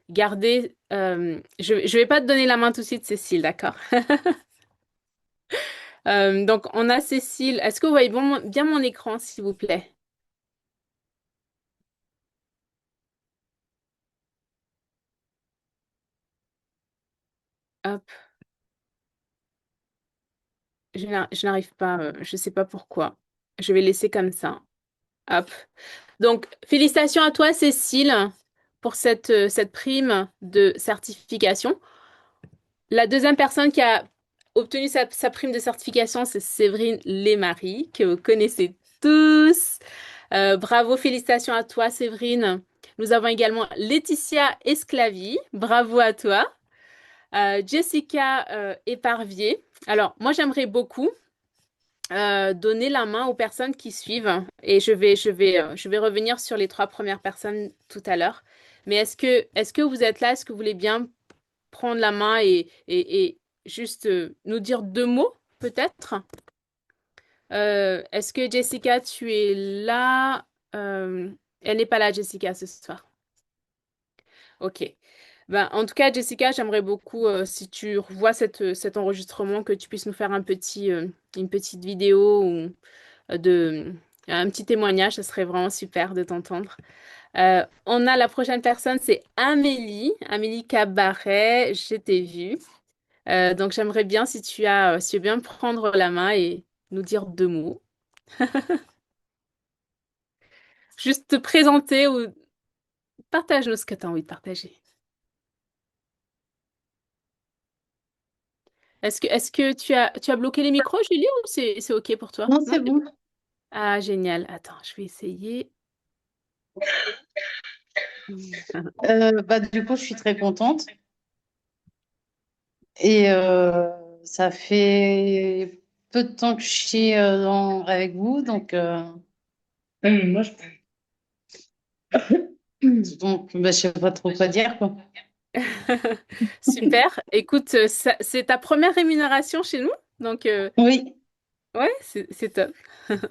garder. Je vais pas te donner la main tout de suite, Cécile, d'accord? Donc, on a Cécile. Est-ce que vous voyez bien mon écran, s'il vous plaît? Hop, je n'arrive pas. Je sais pas pourquoi. Je vais laisser comme ça. Hop. Donc, félicitations à toi, Cécile, pour cette prime de certification. La deuxième personne qui a obtenu sa prime de certification, c'est Séverine Lesmarie, que vous connaissez tous. Bravo, félicitations à toi, Séverine. Nous avons également Laetitia Esclavi. Bravo à toi. Jessica Éparvier. Alors, moi, j'aimerais beaucoup donner la main aux personnes qui suivent. Et je vais revenir sur les trois premières personnes tout à l'heure. Mais est-ce que vous êtes là? Est-ce que vous voulez bien prendre la main et juste nous dire deux mots, peut-être? Est-ce que Jessica, tu es là? Elle n'est pas là, Jessica, ce soir. Ok. Ben, en tout cas, Jessica, j'aimerais beaucoup, si tu revois cet enregistrement, que tu puisses nous faire une petite vidéo ou de, un petit témoignage. Ce serait vraiment super de t'entendre. On a la prochaine personne, c'est Amélie. Amélie Cabaret, je t'ai vue. Donc, j'aimerais bien, si tu veux bien prendre la main et nous dire deux mots. Juste te présenter ou partage-nous ce que tu as envie de partager. Est-ce que tu as bloqué les micros, Julie, ou c'est OK pour toi? Non, Non, c'est c'est bon. bon. Ah, génial. Attends, je vais essayer. Du coup, je suis très contente. Et ça fait peu de temps que je suis avec vous. Moi, je sais pas trop quoi dire, quoi. Super. Écoute, c'est ta première rémunération chez nous. Donc, Oui, ouais, c'est top.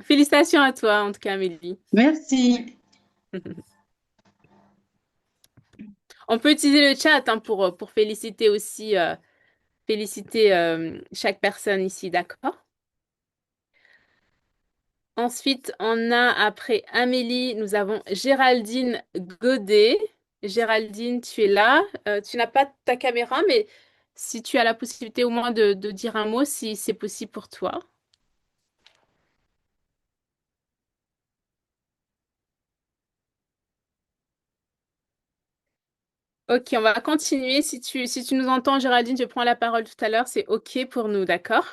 Félicitations à toi, en tout cas, Amélie. merci. On peut utiliser le chat hein, pour féliciter aussi, féliciter chaque personne ici, d'accord? Ensuite, on a après Amélie, nous avons Géraldine Godet. Géraldine, tu es là. Tu n'as pas ta caméra, mais si tu as la possibilité au moins de dire un mot, si c'est possible pour toi. Ok, on va continuer. Si tu nous entends, Géraldine, je prends la parole tout à l'heure. C'est ok pour nous, d'accord?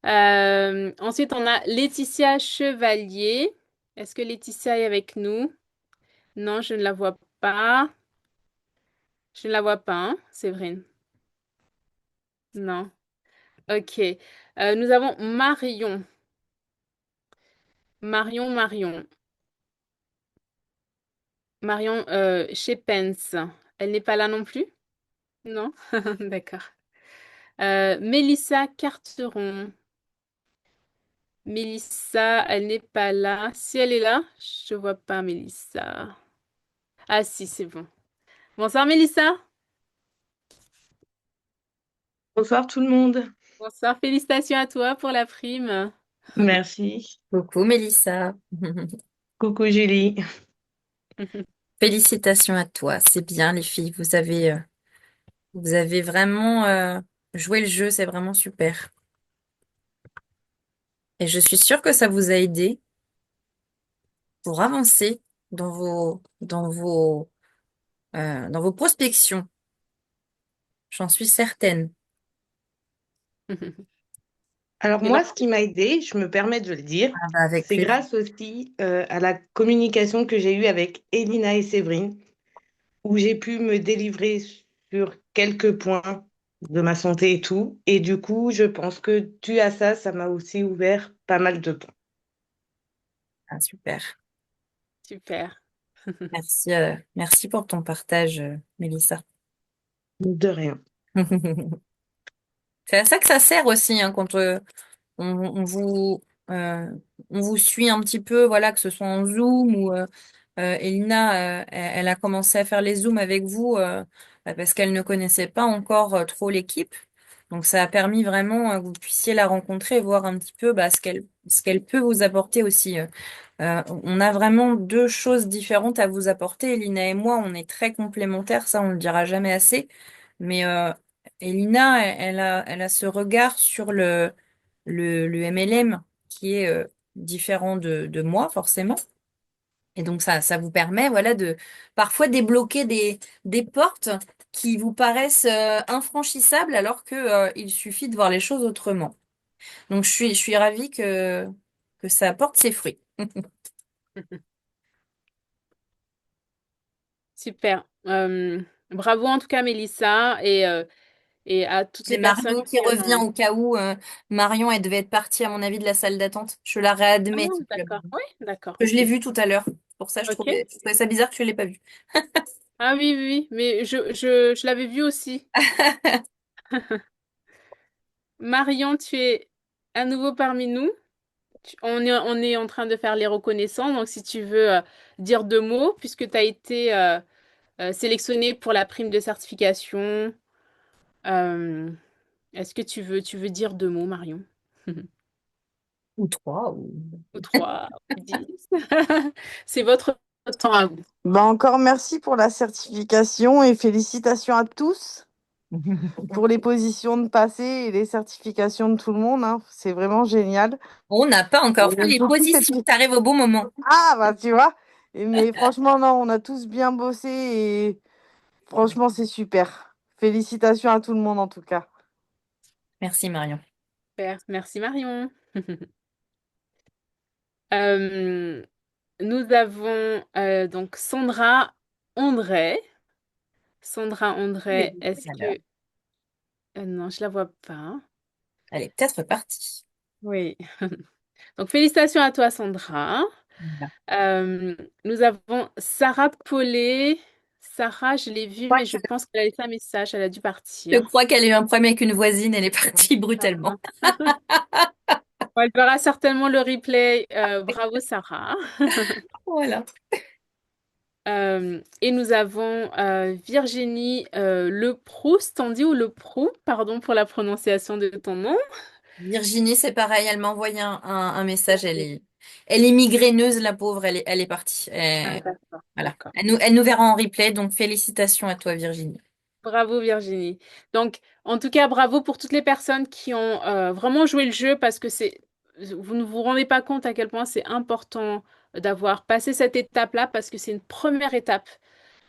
Ensuite, on a Laetitia Chevalier. Est-ce que Laetitia est avec nous? Non, je ne la vois pas. Je ne la vois pas, hein, Séverine. Non. Ok. Nous avons Marion. Marion. Marion chez Pence. Elle n'est pas là non plus? Non? D'accord. Mélissa Carteron. Mélissa, elle n'est pas là. Si elle est là, je vois pas Mélissa. Ah si, c'est bon. Bonsoir Mélissa. Bonsoir tout le monde. Bonsoir, félicitations à toi pour la prime. Merci. Coucou Mélissa. Coucou Julie. Félicitations à toi. C'est bien les filles. Vous avez vraiment joué le jeu. C'est vraiment super. Et je suis sûre que ça vous a aidé pour avancer dans vos prospections. J'en suis certaine. Alors Et moi, donc, ce qui m'a aidé, je me permets de le dire, Ah bah avec c'est plaisir. grâce aussi à la communication que j'ai eue avec Elina et Séverine, où j'ai pu me délivrer sur quelques points de ma santé et tout. Et du coup, je pense que dû à ça, ça m'a aussi ouvert pas mal de points. Ah, super. super. Merci pour ton partage, Mélissa. De rien. C'est à ça que ça sert aussi, hein, quand on, on vous, euh, on vous suit un petit peu, voilà, que ce soit en Zoom ou Elina, elle a commencé à faire les Zooms avec vous parce qu'elle ne connaissait pas encore trop l'équipe. Donc ça a permis vraiment que vous puissiez la rencontrer et voir un petit peu bah, ce qu'elle peut vous apporter aussi. On a vraiment deux choses différentes à vous apporter. Elina et moi, on est très complémentaires, ça on le dira jamais assez. Mais Elina, elle a ce regard sur le MLM qui est différent de moi, forcément. Et donc ça vous permet, voilà, de parfois débloquer des portes qui vous paraissent infranchissables alors que il suffit de voir les choses autrement. Donc je suis ravie que ça apporte ses fruits. Super. Bravo en tout cas, Mélissa, et à toutes J'ai les personnes Marion qui qui revient ont... au cas où Marion, elle devait être partie, à mon avis, de la salle d'attente. Je la Ah, réadmets. d'accord. Oui, d'accord, Je l'ai ok. vue tout à l'heure. Pour ça, je Ok. trouvais ça bizarre que je ne l'ai pas vue. Ah oui, oui, oui, mais je l'avais vu aussi. Marion, tu es à nouveau parmi nous. On est en train de faire les reconnaissances, donc si tu veux dire deux mots, puisque tu as été sélectionnés pour la prime de certification. Euh, Est-ce que tu veux dire 2 mots, Marion? Ou trois. Ou 3, ou 10? C'est votre temps à vous. Bah encore merci pour la certification et félicitations à tous pour les positions de passé et les certifications de tout le monde, hein. C'est vraiment génial. On n'a pas encore fait Il les faut tous positions. être- T'arrives au bon moment. Ah bah tu vois. Mais franchement, non, on a tous bien bossé et franchement, c'est super. Félicitations à tout le monde en tout cas. Merci Marion. Super. Merci, Marion. Euh, Nous avons donc Sandra André. Sandra Je l'ai André, vue est-ce tout à l'heure. que... non, je la vois pas. Elle est peut-être partie. Oui. Donc, félicitations à toi, Sandra. Voilà. Euh, Nous avons Sarah Paulet. Sarah, je l'ai vue, mais je pense qu'elle a laissé un message. Elle a dû Je partir. crois qu'elle a eu un problème avec une voisine. Elle est partie brutalement. Bon, elle verra certainement le replay. Bravo, Sarah. Voilà. Et nous avons Virginie Le Proust, on dit, ou Le Proux, pardon pour la prononciation de ton nom. Virginie, c'est pareil. Elle m'a envoyé un message. Elle est migraineuse, la pauvre. Elle est partie. Ah, d'accord, Voilà. d'accord. Elle nous verra en replay. Donc, félicitations à toi, Virginie. Bravo Virginie. Donc, en tout cas, bravo pour toutes les personnes qui ont vraiment joué le jeu parce que vous ne vous rendez pas compte à quel point c'est important d'avoir passé cette étape-là parce que c'est une première étape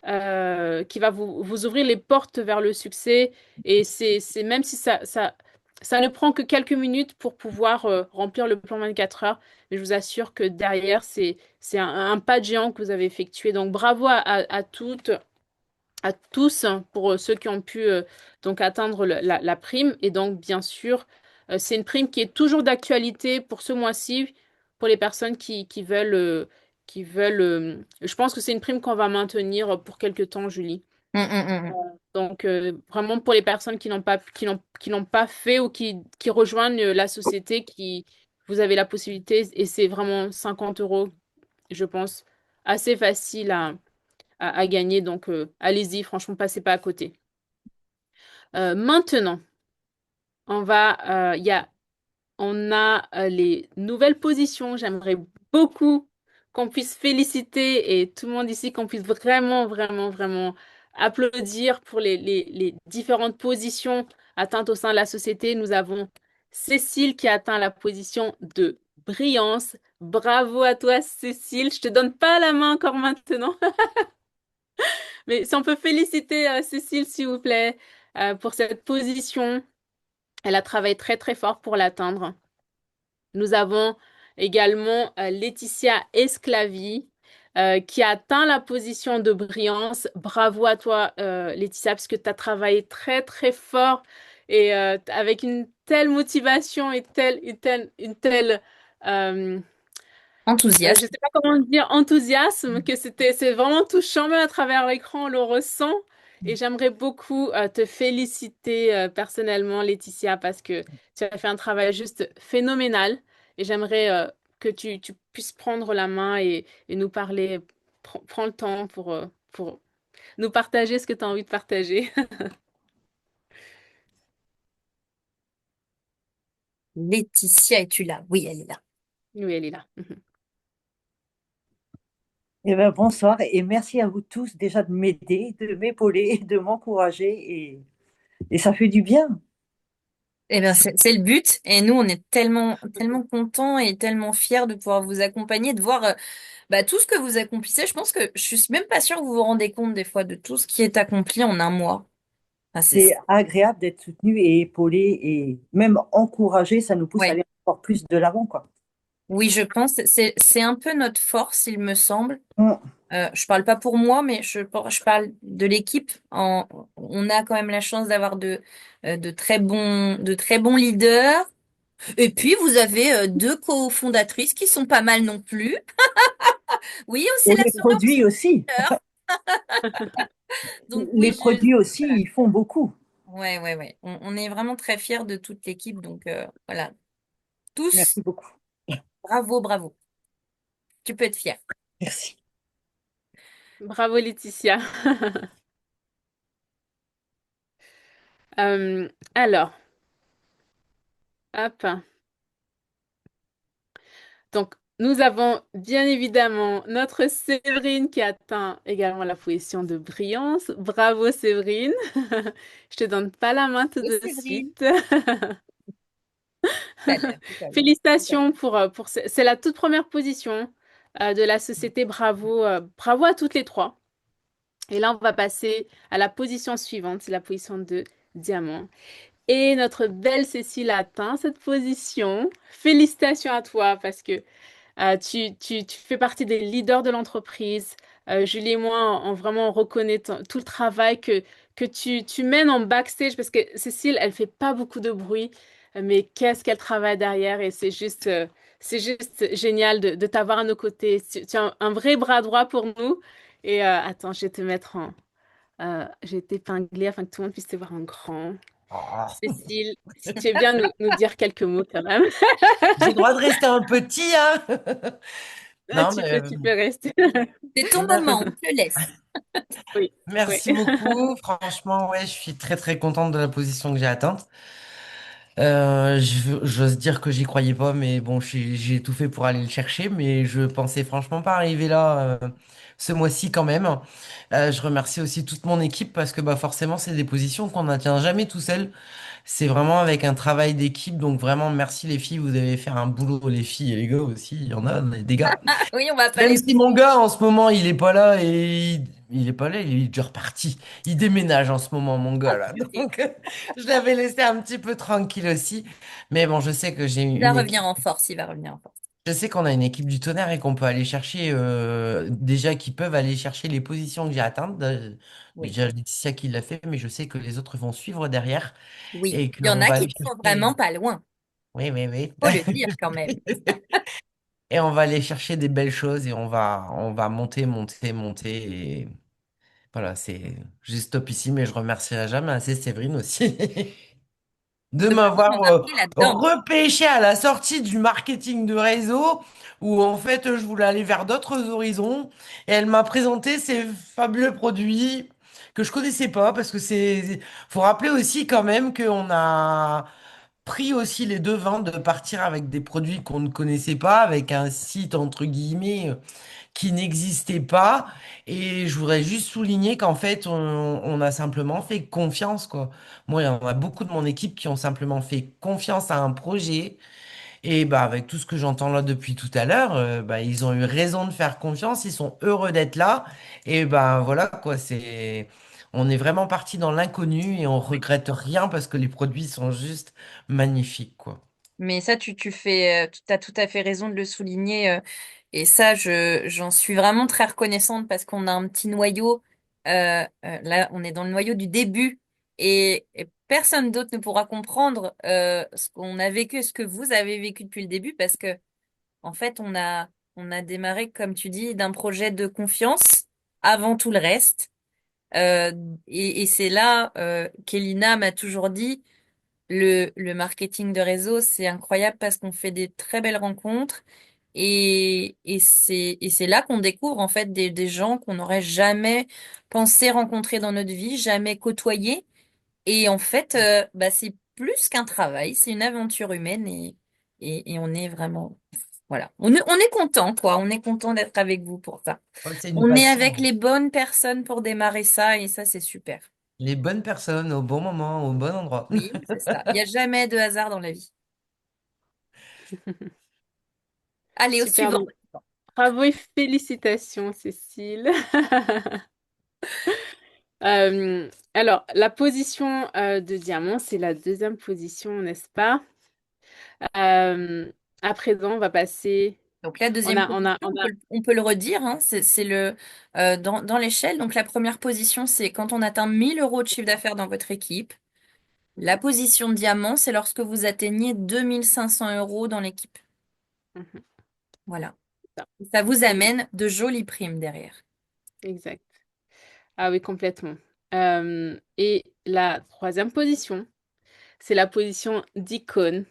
qui va vous ouvrir les portes vers le succès. Et c'est même si ça ne prend que quelques minutes pour pouvoir remplir le plan 24 heures, mais je vous assure que derrière, c'est un pas de géant que vous avez effectué. Donc, bravo à toutes à tous hein, pour ceux qui ont pu donc atteindre la prime. Et donc, bien sûr, c'est une prime qui est toujours d'actualité pour ce mois-ci, pour les personnes qui veulent. Je pense que c'est une prime qu'on va maintenir pour quelque temps, Julie. Mm. Donc, vraiment pour les personnes qui n'ont pas fait ou qui rejoignent la société, vous avez la possibilité, et c'est vraiment 50 euros, je pense, assez facile à gagner. Donc, allez-y, franchement, passez pas à côté. Maintenant, on a les nouvelles positions. J'aimerais beaucoup qu'on puisse féliciter et tout le monde ici, qu'on puisse vraiment, vraiment, vraiment applaudir pour les différentes positions atteintes au sein de la société. Nous avons Cécile qui a atteint la position de brillance. Bravo à toi, Cécile. Je te donne pas la main encore maintenant. Mais si on peut féliciter Cécile, s'il vous plaît, pour cette position. Elle a travaillé très très fort pour l'atteindre. Nous avons également Laetitia Esclavi qui a atteint la position de brillance. Bravo à toi, Laetitia, parce que tu as travaillé très très fort et avec une telle motivation et euh, je Enthousiaste. sais pas comment dire, enthousiasme, que c'est vraiment touchant, même à travers l'écran, on le ressent. Et j'aimerais beaucoup te féliciter personnellement, Laetitia, parce que tu as fait un travail juste phénoménal. Et j'aimerais que tu puisses prendre la main et nous parler. Prends le temps pour nous partager ce que tu as envie de partager. Laetitia, es-tu là? Oui, elle est là. Oui, elle est là. Eh ben, bonsoir et merci à vous tous déjà de m'aider, de m'épauler, de m'encourager et ça fait du bien. Eh bien, c'est le but. Et nous, on est tellement, tellement contents et tellement fiers de pouvoir vous accompagner, de voir tout ce que vous accomplissez. Je pense que je suis même pas sûre que vous vous rendez compte des fois de tout ce qui est accompli en un mois. Enfin, C'est agréable d'être soutenu et épaulé et même encouragé, ça nous pousse à ouais. aller encore plus de l'avant, quoi. Oui, je pense. C'est un peu notre force, il me semble. Mm. Je parle pas pour moi, mais je parle de l'équipe. On a quand même la chance d'avoir de très bons leaders. Et puis, vous avez deux cofondatrices qui sont pas mal non plus. Oui, aussi Et la les produits aussi. soeur. Donc Les oui, produits aussi, ils font beaucoup. ouais, ouais, ouais. On est vraiment très fiers de toute l'équipe. Donc voilà. Tous, Merci beaucoup. bravo, bravo. Tu peux être fier. Merci. Bravo Laetitia. Euh, alors, hop. Donc, nous avons bien évidemment notre Séverine qui atteint également la position de brillance. Bravo Séverine. Je te donne pas la main tout Oui, de c'est vrai. suite. Tout à l'heure, tout à l'heure. Félicitations c'est la toute première position de la société. Bravo, bravo à toutes les trois. Et là, on va passer à la position suivante, c'est la position de diamant. Et notre belle Cécile a atteint cette position. Félicitations à toi parce que tu fais partie des leaders de l'entreprise. Julie et moi, vraiment, on reconnaît tout le travail que tu mènes en backstage parce que Cécile, elle fait pas beaucoup de bruit, mais qu'est-ce qu'elle travaille derrière et c'est juste génial de t'avoir à nos côtés. Tu es un vrai bras droit pour nous. Et attends, je vais te mettre je vais t'épingler afin que tout le monde puisse te voir en grand. Oh. Cécile, si tu veux bien nous dire quelques mots quand même. J'ai le droit de rester un petit, hein? Non, Tu mais peux, tu peux rester. C'est ton moment, on te le laisse. Oui, oui. merci beaucoup. Franchement, ouais, je suis très très contente de la position que j'ai atteinte. J'ose dire que j'y croyais pas, mais bon, j'ai tout fait pour aller le chercher, mais je pensais franchement pas arriver là ce mois-ci quand même. Je remercie aussi toute mon équipe parce que bah forcément, c'est des positions qu'on n'atteint jamais tout seul. C'est vraiment avec un travail d'équipe, donc vraiment merci les filles, vous avez fait un boulot, les filles et les gars aussi, il y en a des gars. Ah oui, on va pas Même les si mon gars en ce moment il est pas là et il est pas là, il est déjà reparti. Il déménage en ce moment mon gars Oh, là. purée. Donc je l'avais laissé un petit peu tranquille aussi. Mais bon, je sais que j'ai Il va une revenir équipe. en force, il va revenir en force. Je sais qu'on a une équipe du tonnerre et qu'on peut aller chercher déjà qui peuvent aller chercher les positions que j'ai atteintes. Oui, Déjà Laetitia qui l'a fait, mais je sais que les autres vont suivre derrière oui. et Il y en qu'on a va qui aller sont chercher. vraiment pas loin, Oui, oui, oui. faut le dire quand même. Et on va aller chercher des belles choses et on va monter, monter, monter. Et voilà, c'est juste top ici, mais je remercierai jamais assez Séverine aussi de De m'avoir m'avoir embarqué là-dedans. repêché à la sortie du marketing de réseau où en fait je voulais aller vers d'autres horizons et elle m'a présenté ces fabuleux produits que je connaissais pas parce que faut rappeler aussi quand même qu'on a pris aussi les devants de partir avec des produits qu'on ne connaissait pas, avec un site entre guillemets qui n'existait pas. Et je voudrais juste souligner qu'en fait, on a simplement fait confiance, quoi. Moi, il y en a beaucoup de mon équipe qui ont simplement fait confiance à un projet. Et bah, avec tout ce que j'entends là depuis tout à l'heure, bah, ils ont eu raison de faire confiance. Ils sont heureux d'être là. Et bah, voilà, quoi. On est vraiment parti dans l'inconnu et on regrette rien parce que les produits sont juste magnifiques, quoi. Mais ça, tu as tout à fait raison de le souligner. Et ça, j'en suis vraiment très reconnaissante parce qu'on a un petit noyau. Là, on est dans le noyau du début et personne d'autre ne pourra comprendre ce qu'on a vécu, ce que vous avez vécu depuis le début parce que, en fait, on a démarré, comme tu dis, d'un projet de confiance avant tout le reste. Euh, et c'est là qu'Elina m'a toujours dit. Le marketing de réseau, c'est incroyable parce qu'on fait des très belles rencontres et c'est là qu'on découvre en fait des gens qu'on n'aurait jamais pensé rencontrer dans notre vie, jamais côtoyer. Et en fait, bah, c'est plus qu'un travail, c'est une aventure humaine et on est vraiment, voilà, on est content quoi, on est content d'être avec vous pour ça. Ouais, c'est une On est avec passion. les bonnes personnes pour démarrer ça et ça, c'est super. Les bonnes personnes au bon moment, au bon endroit. Oui, c'est ça. Il n'y a jamais de hasard dans la vie. Allez, au Super. suivant. Donc, bravo et félicitations, Cécile. Alors, la position de diamant, c'est la deuxième position, n'est-ce pas? Euh, à présent, on va passer. Donc la deuxième position, On a. on peut le redire, hein, c'est le dans l'échelle. Donc la première position, c'est quand on atteint 1 000 € de chiffre d'affaires dans votre équipe. La position diamant, c'est lorsque vous atteignez 2 500 € dans l'équipe. Mhm, Voilà. ça. Ça vous Et- amène de jolies primes derrière. exact. Ah oui, complètement. Et la troisième position, c'est la position d'icône.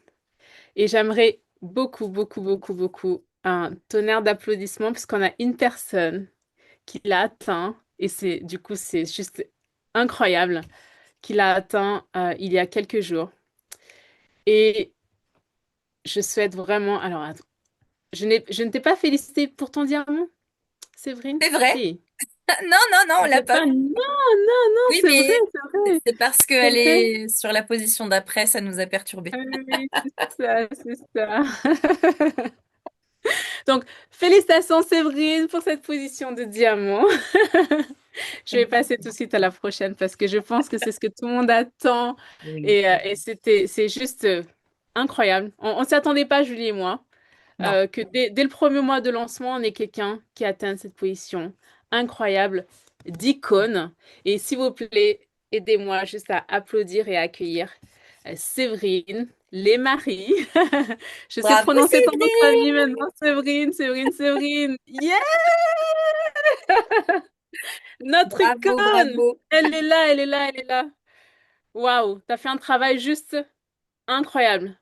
Et j'aimerais beaucoup, beaucoup, beaucoup, beaucoup un tonnerre d'applaudissements puisqu'on a une personne qu'il a atteint, et du coup, c'est juste incroyable qu'il a atteint il y a quelques jours. Et je souhaite vraiment. Alors, attends, je ne t'ai pas félicité pour ton diamant, Séverine? C'est vrai? Si. Non, non, non, on Je l'a sais pas pas. fait. Non, non, non, Oui, c'est vrai, mais c'est vrai. c'est parce C'est qu'elle vrai. est sur la position d'après, ça nous a perturbés. Oui, c'est ça, c'est ça. Donc, félicitations Séverine pour cette position de diamant. Je vais passer tout de suite à la prochaine parce que je pense que c'est ce que tout le monde attend Oui. et c'est juste incroyable. On ne s'y attendait pas, Julie et moi, Non. que dès le premier mois de lancement, on ait quelqu'un qui atteint cette position incroyable d'icône. Et s'il vous plaît, aidez-moi juste à applaudir et à accueillir Séverine, les maris. Je sais Bravo, prononcer ton nom de famille Séverine! maintenant, Séverine, Séverine, Séverine. Yeah! Notre Bravo, icône! bravo. Elle est là, elle est là, elle est là. Waouh, t'as fait un travail juste incroyable.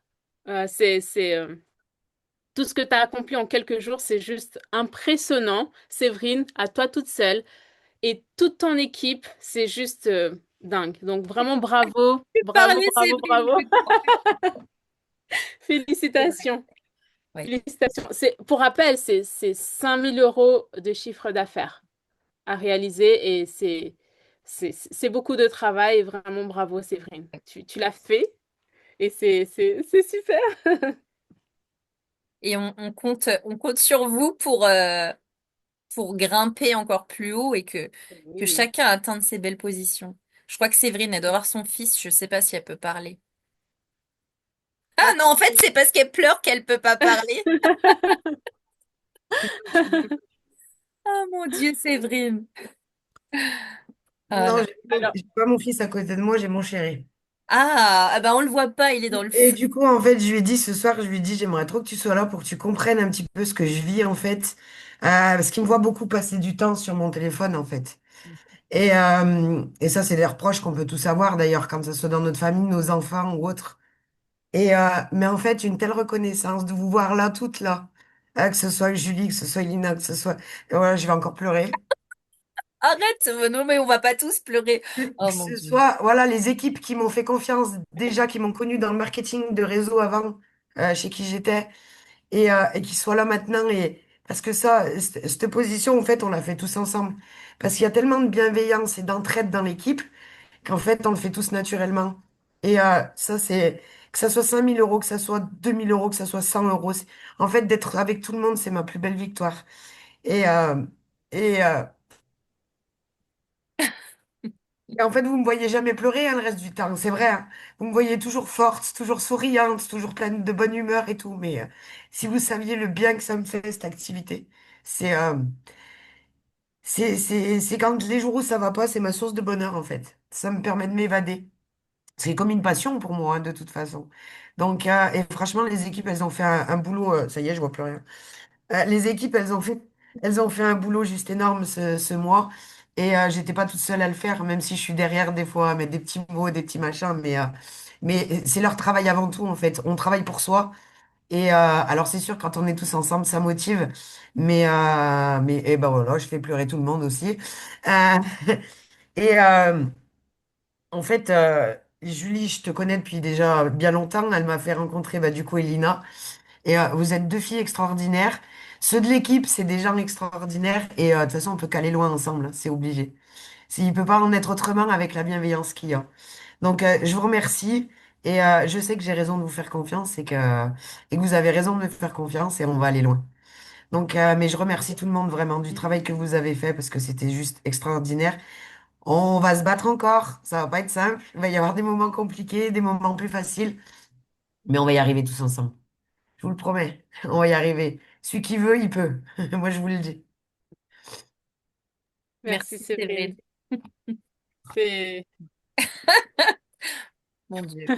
Tout ce que t'as accompli en quelques jours, c'est juste impressionnant. Séverine, à toi toute seule et toute ton équipe, c'est juste dingue. Donc vraiment bravo, bravo, Parlez, bravo, Séverine, bravo. c'est trop bien. C'est vrai. Félicitations. Oui. Félicitations. Pour rappel, c'est 5 000 € de chiffre d'affaires à réaliser et c'est beaucoup de travail. Vraiment bravo, Séverine. Tu l'as fait et c'est super. Et on compte sur vous pour grimper encore plus haut et que Oui. chacun atteigne ses belles positions. Je crois que Séverine, elle doit voir son fils, je ne sais pas si elle peut parler. Ah Ah, non, en fait, c'est parce qu'elle pleure qu'elle peut pas parler. Oh mon Dieu, Séverine. Ah, Non, là. alors, j'ai pas mon fils à côté de moi, j'ai mon chéri. Ah bah on le voit pas, il est dans le Et feu. du coup, en fait, je lui ai dit ce soir, je lui ai dit, j'aimerais trop que tu sois là pour que tu comprennes un petit peu ce que je vis, en fait. Parce qu'il me voit beaucoup passer du temps sur mon téléphone, en fait. Et ça, c'est des reproches qu'on peut tous avoir, d'ailleurs, quand ce soit dans notre famille, nos enfants ou autres. Mais en fait, une telle reconnaissance de vous voir là, toutes là, que ce soit Julie, que ce soit Elina, que ce soit... Et voilà, je vais encore pleurer. Arrête, non mais on va pas tous pleurer. Que Oh mon ce Dieu. soit, voilà, les équipes qui m'ont fait confiance, déjà, qui m'ont connu dans le marketing de réseau avant, chez qui j'étais, et qui soient là maintenant. Parce que ça, cette position, en fait, on l'a fait tous ensemble. Parce qu'il y a tellement de bienveillance et d'entraide dans l'équipe qu'en fait, on le fait tous naturellement. Ça, c'est que ça soit 5 000 €, que ça soit 2 000 €, que ça soit 100 €. En fait, d'être avec tout le monde, c'est ma plus belle victoire. Et, euh, et, euh, et en fait, vous me voyez jamais pleurer, hein, le reste du temps, c'est vrai, hein. Vous me voyez toujours forte, toujours souriante, toujours pleine de bonne humeur et tout. Mais si vous saviez le bien que ça me fait, cette activité, c'est c'est quand les jours où ça va pas, c'est ma source de bonheur, en fait. Ça me permet de m'évader. C'est comme une passion pour moi, hein, de toute façon. Donc, et franchement, les équipes, elles ont fait un boulot. Ça y est, je vois plus rien. Les équipes, elles ont fait un boulot juste énorme ce mois. J'étais pas toute seule à le faire, même si je suis derrière des fois à mettre des petits mots, des petits machins. Mais c'est leur travail avant tout, en fait. On travaille pour soi. Alors, c'est sûr, quand on est tous ensemble, ça motive. Et ben voilà, je fais pleurer tout le monde aussi. Euh, et, euh, En fait, Julie, je te connais depuis déjà bien longtemps. Elle m'a fait rencontrer bah, du coup Elina. Vous êtes deux filles extraordinaires. Ceux de l'équipe, c'est des gens extraordinaires. De toute façon, on peut qu'aller loin ensemble, hein, c'est obligé. Il peut pas en être autrement avec la bienveillance qu'il y a. Donc, je vous remercie. Je sais que j'ai raison de vous faire confiance et que vous avez raison de me faire confiance et on va aller loin. Donc, mais je remercie tout le monde vraiment du travail que vous avez fait parce que c'était juste extraordinaire. On va se battre encore, ça va pas être simple. Il va y avoir des moments compliqués, des moments plus faciles, mais on va y arriver tous ensemble. Je vous le promets, on va y arriver. Celui qui veut, il peut. Moi, je vous le dis. Merci, Merci, Séverine. Séverine. C'est Mon Dieu.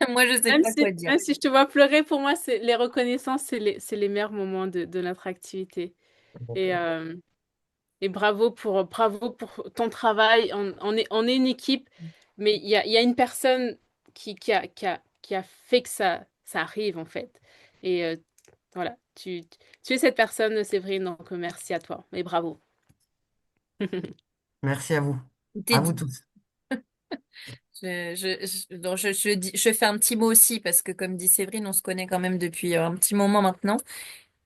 Moi, je sais pas quoi dire. même si je te vois pleurer, pour moi, c'est les reconnaissances, c'est les meilleurs moments de notre activité. Et, euh, et bravo pour ton travail. On est une équipe, mais il y a une personne qui a fait que ça arrive, en fait. Et voilà, tu es cette personne, Séverine, donc merci à toi. Et bravo. Merci à vous. Tout est À vous dit. tous. Donc je fais un petit mot aussi parce que comme dit Séverine, on se connaît quand même depuis un petit moment maintenant.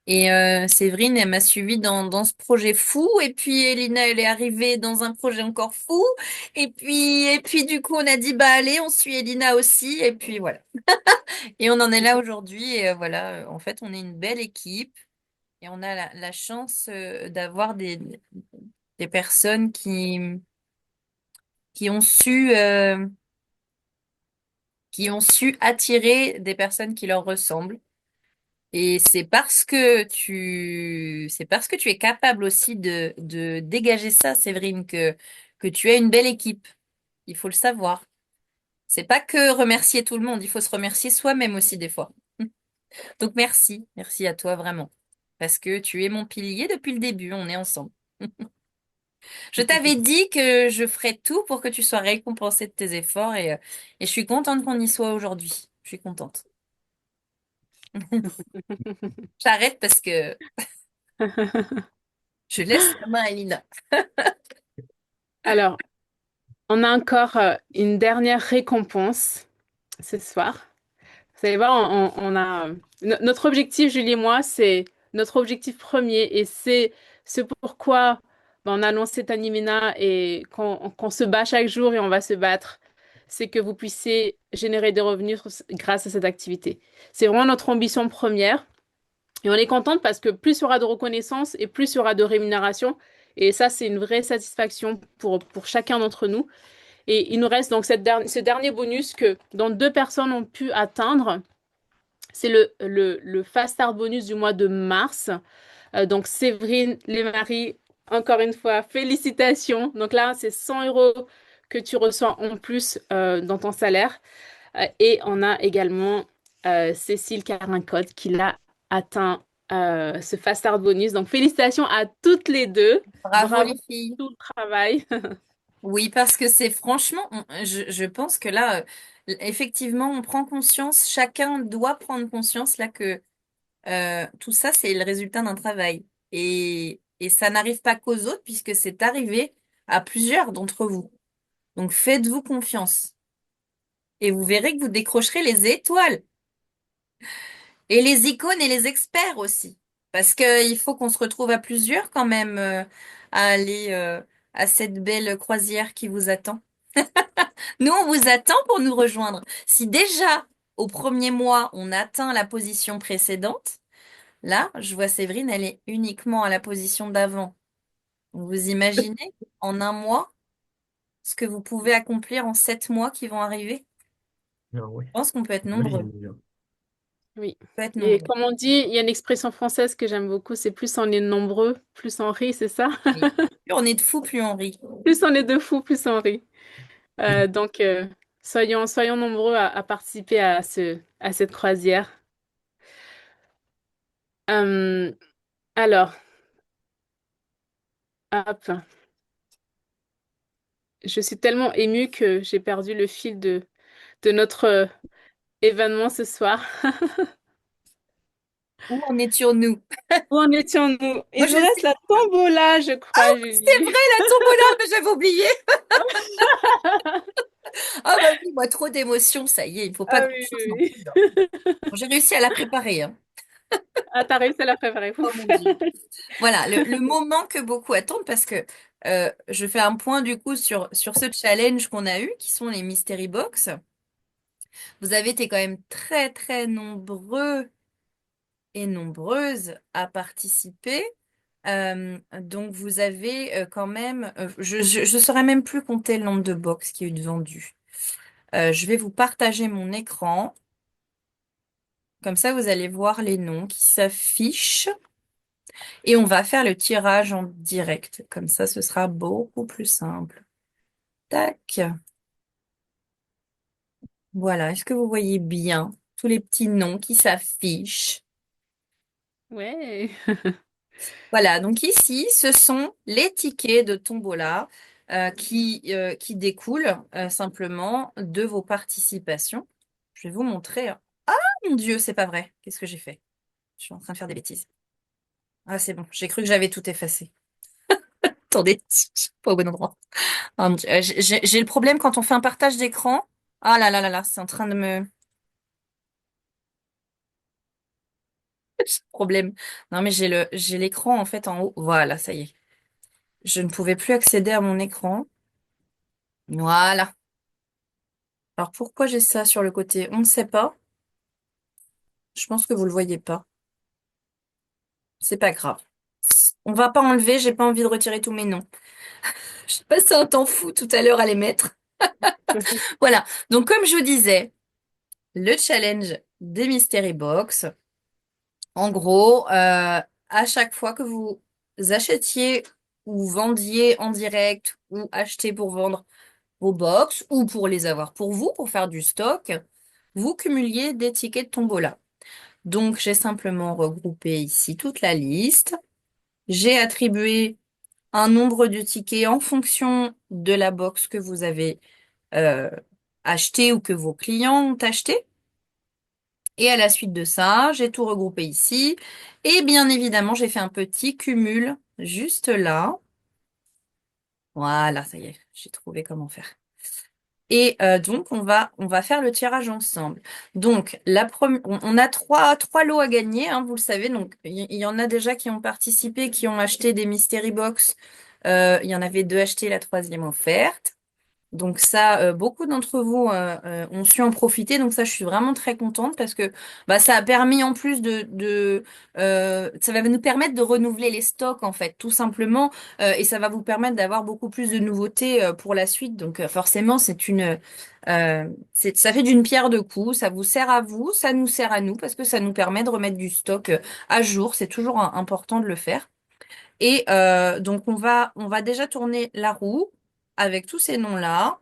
Et Séverine, elle m'a suivie dans ce projet fou. Et puis Elina, elle est arrivée dans un projet encore fou. Et puis du coup, on a dit, bah allez, on suit Elina aussi. Et puis voilà. Et on en est là aujourd'hui. Et voilà, en fait, on est une belle équipe. Et on a la chance d'avoir des personnes qui ont su, euh, qui ont su attirer des personnes qui leur ressemblent. Et c'est parce que tu es capable aussi de dégager ça, Séverine, que tu as une belle équipe. Il faut le savoir. C'est pas que remercier tout le monde, il faut se remercier soi-même aussi des fois. Donc merci, merci à toi vraiment. Parce que tu es mon pilier depuis le début, on est ensemble. Je t'avais dit que je ferais tout pour que tu sois récompensée de tes efforts et je suis contente qu'on y soit aujourd'hui. Je suis contente. J'arrête parce que je laisse la main à Elina. Alors, on a encore une dernière récompense ce soir. Vous allez voir, on a notre objectif, Julie et moi, c'est notre objectif premier et c'est ce pourquoi on a lancé Tanimina et qu'on se bat chaque jour et on va se battre. C'est que vous puissiez générer des revenus grâce à cette activité. C'est vraiment notre ambition première et on est contente parce que plus il y aura de reconnaissance et plus il y aura de rémunération. Et ça, c'est une vraie satisfaction pour chacun d'entre nous. Et il nous reste donc ce dernier bonus que dont 2 personnes ont pu atteindre. C'est le Fast Start bonus du mois de mars. Donc, Séverine, les maris, encore une fois, félicitations. Donc là, c'est 100 euros que tu reçois en plus dans ton salaire. Et on a également Cécile Carincode qui l'a atteint ce Fast Start bonus. Donc, félicitations à toutes les deux. Bravo Bravo les filles. pour tout le travail. Oui, parce que c'est franchement, je pense que là, effectivement, on prend conscience, chacun doit prendre conscience là que tout ça, c'est le résultat d'un travail. Et ça n'arrive pas qu'aux autres puisque c'est arrivé à plusieurs d'entre vous. Donc faites-vous confiance et vous verrez que vous décrocherez les étoiles et les icônes et les experts aussi. Parce qu'il faut qu'on se retrouve à plusieurs quand même à aller à cette belle croisière qui vous attend. Nous, on vous attend pour nous rejoindre. Si déjà, au premier mois, on atteint la position précédente, là, je vois Séverine, elle est uniquement à la position d'avant. Vous imaginez, en un mois, ce que vous pouvez accomplir en 7 mois qui vont arriver? Ah ouais. Je pense qu'on peut être nombreux. J'imagine bien. Oui. On peut être Et nombreux. comme on dit, il y a une expression française que j'aime beaucoup, c'est plus on est nombreux, plus on rit, c'est ça? Et plus on est de fous, plus on rit. Plus on est de fous, plus on rit. Donc, soyons nombreux à participer à cette croisière. Euh, alors, hop, je suis tellement émue que j'ai perdu le fil de notre événement ce soir. Où en étions-nous? Où en étions-nous? Moi, Il je nous reste sais. la tombola, je Ah crois, oui, c'est Julie. vrai, la tombola, mais j'avais oublié. Ah bah oui, moi, trop d'émotions, ça y est, il ne faut pas Ah oui, grand-chose non oui, plus, hein. Bon, j'ai réussi à la préparer, hein. Ah, t'as réussi à la préparer. Oh Ouf. mon Dieu. Voilà, le moment que beaucoup attendent, parce que je fais un point du coup sur ce challenge qu'on a eu, qui sont les Mystery Box. Vous avez été quand même très très nombreux et nombreuses à participer. Donc vous avez quand même, je saurais même plus compter le nombre de box qu'il y a eu de vendus. Je vais vous partager mon écran. Comme ça, vous allez voir les noms qui s'affichent. Et on va faire le tirage en direct. Comme ça, ce sera beaucoup plus simple. Tac. Voilà. Est-ce que vous voyez bien tous les petits noms qui s'affichent? Ouais. Voilà. Donc ici, ce sont les tickets de Tombola qui découlent simplement de vos participations. Je vais vous montrer. Ah mon Dieu, c'est pas vrai. Qu'est-ce que j'ai fait? Je suis en train de faire des bêtises. Ah, c'est bon. J'ai cru que j'avais tout effacé. Attendez, je suis pas au bon endroit. Ah, mon Dieu, j'ai le problème quand on fait un partage d'écran. Ah là là là là, c'est en train de me... J'ai le problème. Non, mais j'ai l'écran en fait en haut. Voilà, ça y est. Je ne pouvais plus accéder à mon écran. Voilà. Alors pourquoi j'ai ça sur le côté? On ne sait pas. Je pense que vous le voyez pas. C'est pas grave. On va pas enlever, j'ai pas envie de retirer tous mes noms. J'ai passé un temps fou tout à l'heure à les mettre. Voilà. Donc comme je vous disais, le challenge des Mystery Box. En gros, à chaque fois que vous achetiez ou vendiez en direct ou achetez pour vendre vos box ou pour les avoir pour vous, pour faire du stock, vous cumuliez des tickets de tombola. Donc, j'ai simplement regroupé ici toute la liste. J'ai attribué un nombre de tickets en fonction de la box que vous avez euh, acheté ou que vos clients ont acheté. Et à la suite de ça, j'ai tout regroupé ici. Et bien évidemment, j'ai fait un petit cumul juste là. Voilà, ça y est, j'ai trouvé comment faire. Et donc, on va faire le tirage ensemble. Donc, on a trois lots à gagner, hein, vous le savez. Donc, il y en a déjà qui ont participé, qui ont acheté des Mystery Box. Il y en avait deux achetés, la troisième offerte. Donc ça, beaucoup d'entre vous ont su en profiter. Donc ça, je suis vraiment très contente parce que bah, ça a permis en plus ça va nous permettre de renouveler les stocks en fait, tout simplement, et ça va vous permettre d'avoir beaucoup plus de nouveautés pour la suite. Donc forcément, ça fait d'une pierre deux coups. Ça vous sert à vous, ça nous sert à nous parce que ça nous permet de remettre du stock à jour. C'est toujours important de le faire. Et donc on va déjà tourner la roue avec tous ces noms-là.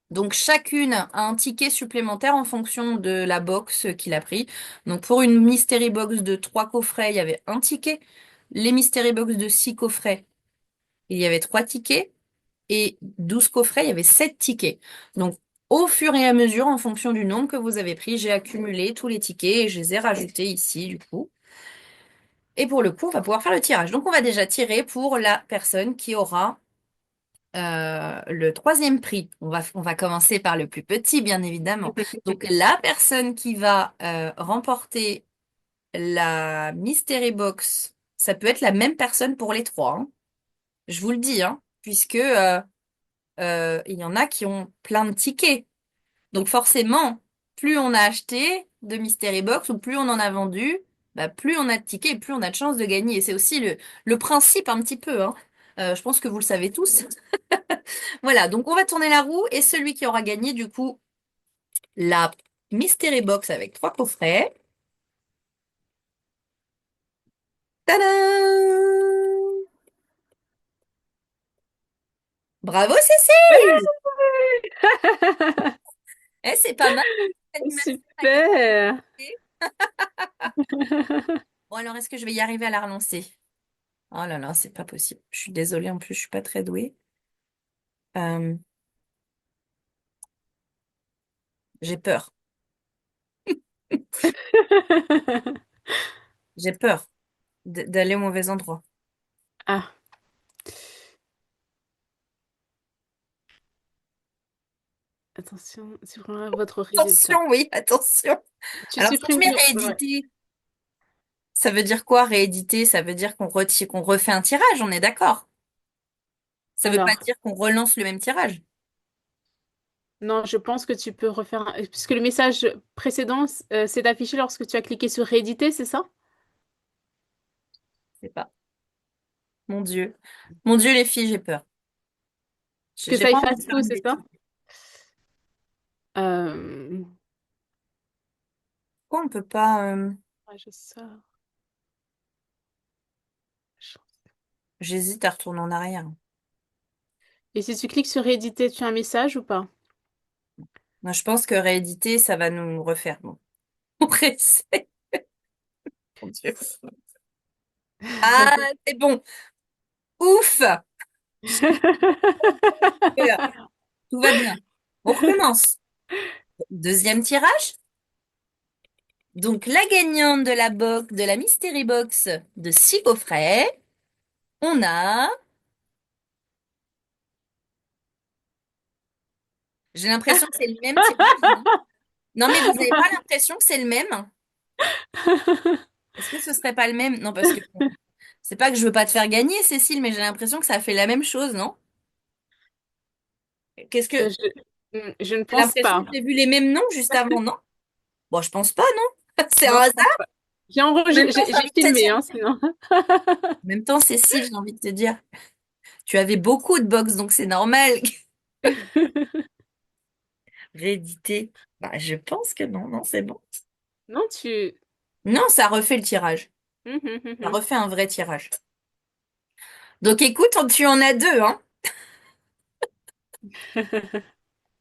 Donc chacune a un ticket supplémentaire en fonction de la box qu'il a pris. Donc pour une mystery box de 3 coffrets, il y avait un ticket. Les mystery box de 6 coffrets, il y avait 3 tickets. Et 12 coffrets, il y avait 7 tickets. Donc au fur et à mesure, en fonction du nombre que vous avez pris, j'ai accumulé tous les tickets et je les ai rajoutés ici du coup. Et pour le coup, on va pouvoir faire le tirage. Donc on va déjà tirer pour la personne qui aura le troisième prix. On va commencer par le plus petit, bien évidemment. Donc, la personne qui va remporter la Mystery Box, ça peut être la même personne pour les trois, hein. Je vous le dis, hein, puisque il y en a qui ont plein de tickets. Donc, forcément, plus on a acheté de Mystery Box ou plus on en a vendu, bah, plus on a de tickets et plus on a de chances de gagner. Et c'est aussi le principe un petit peu, hein. Je pense que vous le savez tous. Voilà, donc on va tourner la roue et celui qui aura gagné du coup la Mystery Box avec 3 coffrets. Tadam! Bravo Cécile! Eh, c'est pas mal cette animation à Super. qualité. Bon alors est-ce que je vais y arriver à la relancer? Oh là là, c'est pas possible. Je suis désolée, en plus je suis pas très douée. Euh, j'ai peur. J'ai peur d'aller au mauvais endroit. Ah, attention, supprimer votre résultat. Attention, oui, attention. Tu Alors si je supprimes mets ouais. rééditer, ça veut dire quoi rééditer? Ça veut dire qu'on refait un tirage, on est d'accord? Ça veut pas Alors, dire qu'on relance le même tirage. non, je pense que tu peux refaire puisque le message précédent, c'est affiché lorsque tu as cliqué sur rééditer, c'est ça? Je sais pas. Mon Dieu. Mon Dieu, les filles, j'ai peur. J'ai Que j'ai ça pas envie efface de faire tout, une c'est ça? bêtise. Euh... Pourquoi on peut pas... ouais, je sors. J'hésite à retourner en arrière. Et si tu cliques sur rééditer, tu as un message ou pas? Moi, je pense que rééditer, ça va nous refaire. Bon. On réessaie. Mon Dieu. Ah, c'est bon. Ouf! Tout va bien. On recommence. Deuxième tirage. Donc, la gagnante de la Mystery Box de 6 coffrets, on a J'ai l'impression que c'est le même tirage, non? Non, mais vous n'avez pas l'impression que c'est le même? Est-ce que ce serait pas le même? Non, parce que bon, c'est pas que je veux pas te faire gagner, Cécile, mais j'ai l'impression que ça fait la même chose, non? Qu'est-ce que... Je ne J'ai pense l'impression pas. que j'ai vu les mêmes noms juste avant, non? Bon, je pense pas, non? C'est un Non, je pense hasard. pas. En même temps, J'ai filmé, hein, sinon. En même temps, Cécile, j'ai envie de te dire, tu avais beaucoup de box, donc c'est normal. Réédité. Bah, je pense que non, non, c'est bon. Non, tu. Non, ça refait le tirage. Ça Mhm. refait un vrai tirage. Donc écoute, tu en as deux, hein.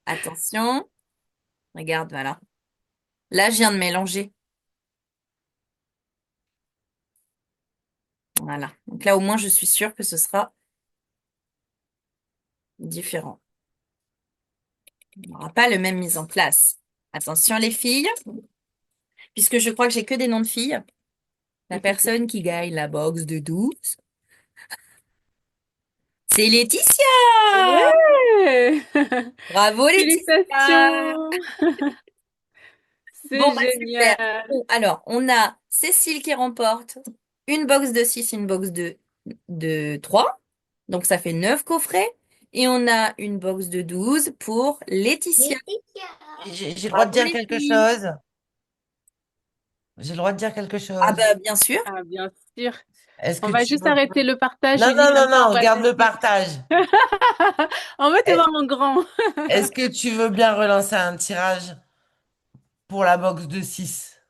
Attention. Regarde, voilà. Là, je viens de mélanger. Voilà. Donc là, au moins, je suis sûre que ce sera différent. On n'aura pas le même mise en place. Attention, les filles, puisque je crois que j'ai que des noms de filles. La personne qui gagne la box de 12, c'est Laetitia! Ouais! Bravo, Laetitia! Félicitations! Bon, C'est bah super. génial. Bon, alors, on a Cécile qui remporte une box de 6, une box de 3. Donc, ça fait 9 coffrets. Et on a une box de 12 pour Laetitia. J'ai le droit de Bravo, dire les quelque filles. chose? J'ai le droit de dire quelque Ah chose? bah, bien sûr. Ah, bien sûr. Est-ce On que va tu juste veux... arrêter le partage, Non, Julie, non, comme non, ça on non, va garde le tester. partage. On va te Est- voir en grand. Est-ce que tu veux bien relancer un tirage pour la box de 6?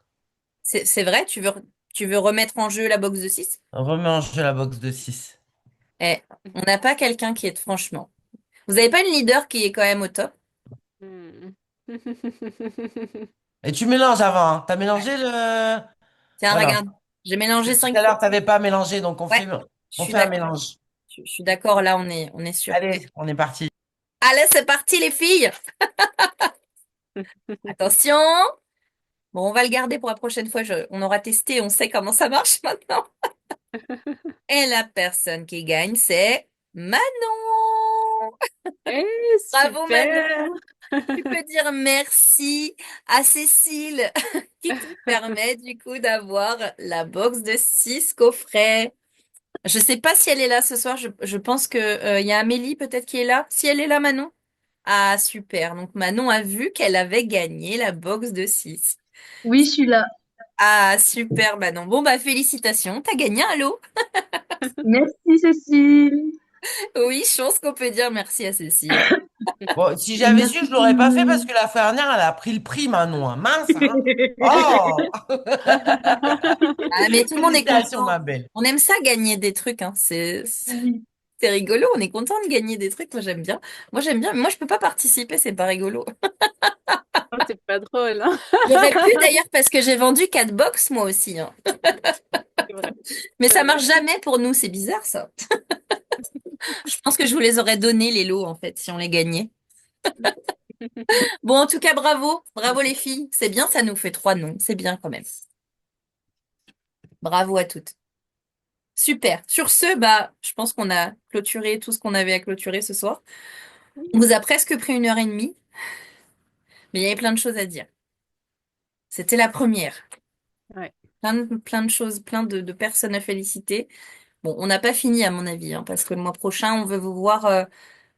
C'est vrai, tu veux remettre en jeu la box de 6? Remets en jeu la box de 6. Eh, on n'a pas quelqu'un qui est franchement. Vous n'avez pas une leader qui est quand même au top? Hmm. Et tu mélanges avant, hein. T'as mélangé le... Tiens, Voilà. regarde. J'ai Parce que mélangé tout 5 à l'heure, fois. t'avais pas mélangé, donc Ouais, je on suis fait un d'accord. mélange. Je suis d'accord, là, on est sûr. Allez, on est parti. Allez, c'est parti, les filles! Attention! Bon, on va le garder pour la prochaine fois. On aura testé, on sait comment ça marche maintenant. Et la personne qui gagne, c'est Manon! Eh, Bravo, Manon! super. Tu peux dire merci à Cécile qui te permet du coup d'avoir la box de 6 coffrets. Je sais pas si elle est là ce soir. Je pense que il y a Amélie peut-être qui est là. Si elle est là, Manon? Ah, super. Donc Manon a vu qu'elle avait gagné la box de 6. Oui, je suis là. Ah, super, Manon. Bon, bah, félicitations. T'as gagné un lot. Merci, Cécile. Oui, chance qu'on peut dire merci à Cécile. Bon, si j'avais su, Merci je tout l'aurais le pas fait parce monde. que la dernière, elle a pris le prix, Manon, hein. Mince, hein. Oh! Ah, mais tout le monde est Félicitations, content. ma belle. On aime ça gagner des trucs, hein. Oui. C'est rigolo. On est content de gagner des trucs. Moi, j'aime bien. Moi, j'aime bien. Mais moi, je peux pas participer. C'est pas rigolo. Oh, c'est pas drôle, hein. J'aurais pu d'ailleurs parce que j'ai vendu 4 box moi aussi, hein. C'est vrai, Mais c'est ça vrai. marche jamais pour nous. C'est bizarre, ça. Je pense que je vous les aurais donnés, les lots, en fait, si on les gagnait. Bon, en tout cas, bravo. Bravo, les filles. C'est bien. Ça nous fait 3 noms. C'est bien quand même. Bravo à toutes. Super. Sur ce, bah, je pense qu'on a clôturé tout ce qu'on avait à clôturer ce soir. On vous a presque pris 1 heure et demie, mais il y avait plein de choses à dire. C'était la première. Ouais. Plein de choses, plein de personnes à féliciter. Bon, on n'a pas fini à mon avis, hein, parce que le mois prochain, on veut vous voir.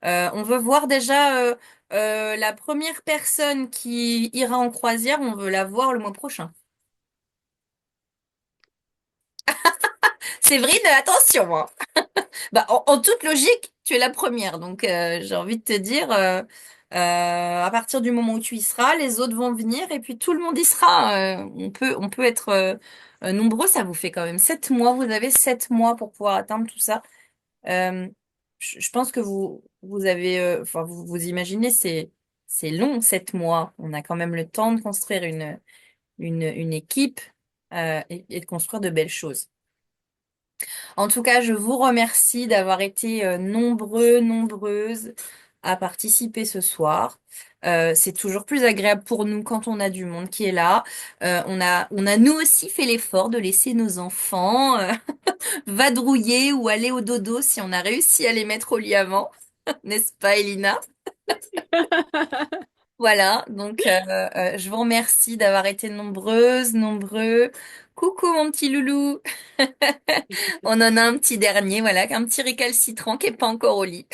On veut voir déjà la première personne qui ira en croisière. On veut la voir le mois prochain. Séverine, attention, hein. Bah, en toute logique, tu es la première. Donc, j'ai envie de te dire, à partir du moment où tu y seras, les autres vont venir et puis tout le monde y sera. On peut être nombreux. Ça vous fait quand même 7 mois. Vous avez 7 mois pour pouvoir atteindre tout ça. Euh, je pense que vous avez, enfin, vous imaginez, c'est long, 7 mois. On a quand même le temps de construire une équipe et de construire de belles choses. En tout cas, je vous remercie d'avoir été nombreux, nombreuses à participer ce soir. C'est toujours plus agréable pour nous quand on a du monde qui est là. On a nous aussi fait l'effort de laisser nos enfants vadrouiller ou aller au dodo si on a réussi à les mettre au lit avant, n'est-ce pas, Elina? Voilà, donc je vous remercie d'avoir été nombreuses, nombreux. Coucou mon petit loulou. On en a un petit dernier, voilà, un petit récalcitrant qui est pas encore au lit.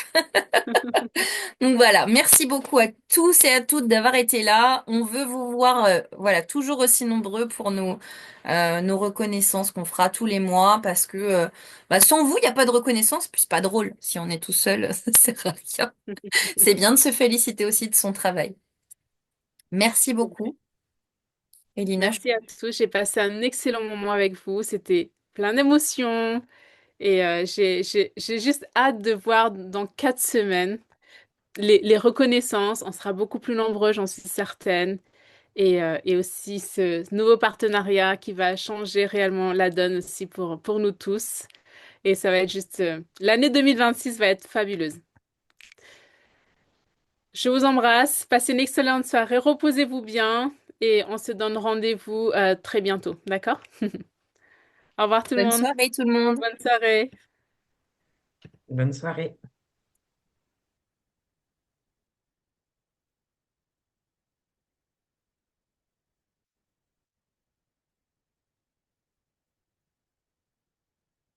Donc voilà, merci beaucoup à tous et à toutes d'avoir été là. On veut vous voir, voilà, toujours aussi nombreux pour nos reconnaissances qu'on fera tous les mois parce que bah, sans vous, il n'y a pas de reconnaissance, puis c'est pas drôle. Si on est tout seul, ça sert à rien. C'est bien de se féliciter aussi de son travail. Merci beaucoup. Elina, Merci à tous. J'ai passé un excellent moment avec vous. C'était plein d'émotions. Et j'ai juste hâte de voir dans 4 semaines les reconnaissances. On sera beaucoup plus nombreux, j'en suis certaine. Et aussi ce nouveau partenariat qui va changer réellement la donne aussi pour nous tous. Et ça va être juste... l'année 2026 va être fabuleuse. Je vous embrasse. Passez une excellente soirée. Reposez-vous bien. Et on se donne rendez-vous très bientôt. D'accord? Au revoir tout le bonne monde. soirée tout le monde. Bonne soirée. Bonne soirée.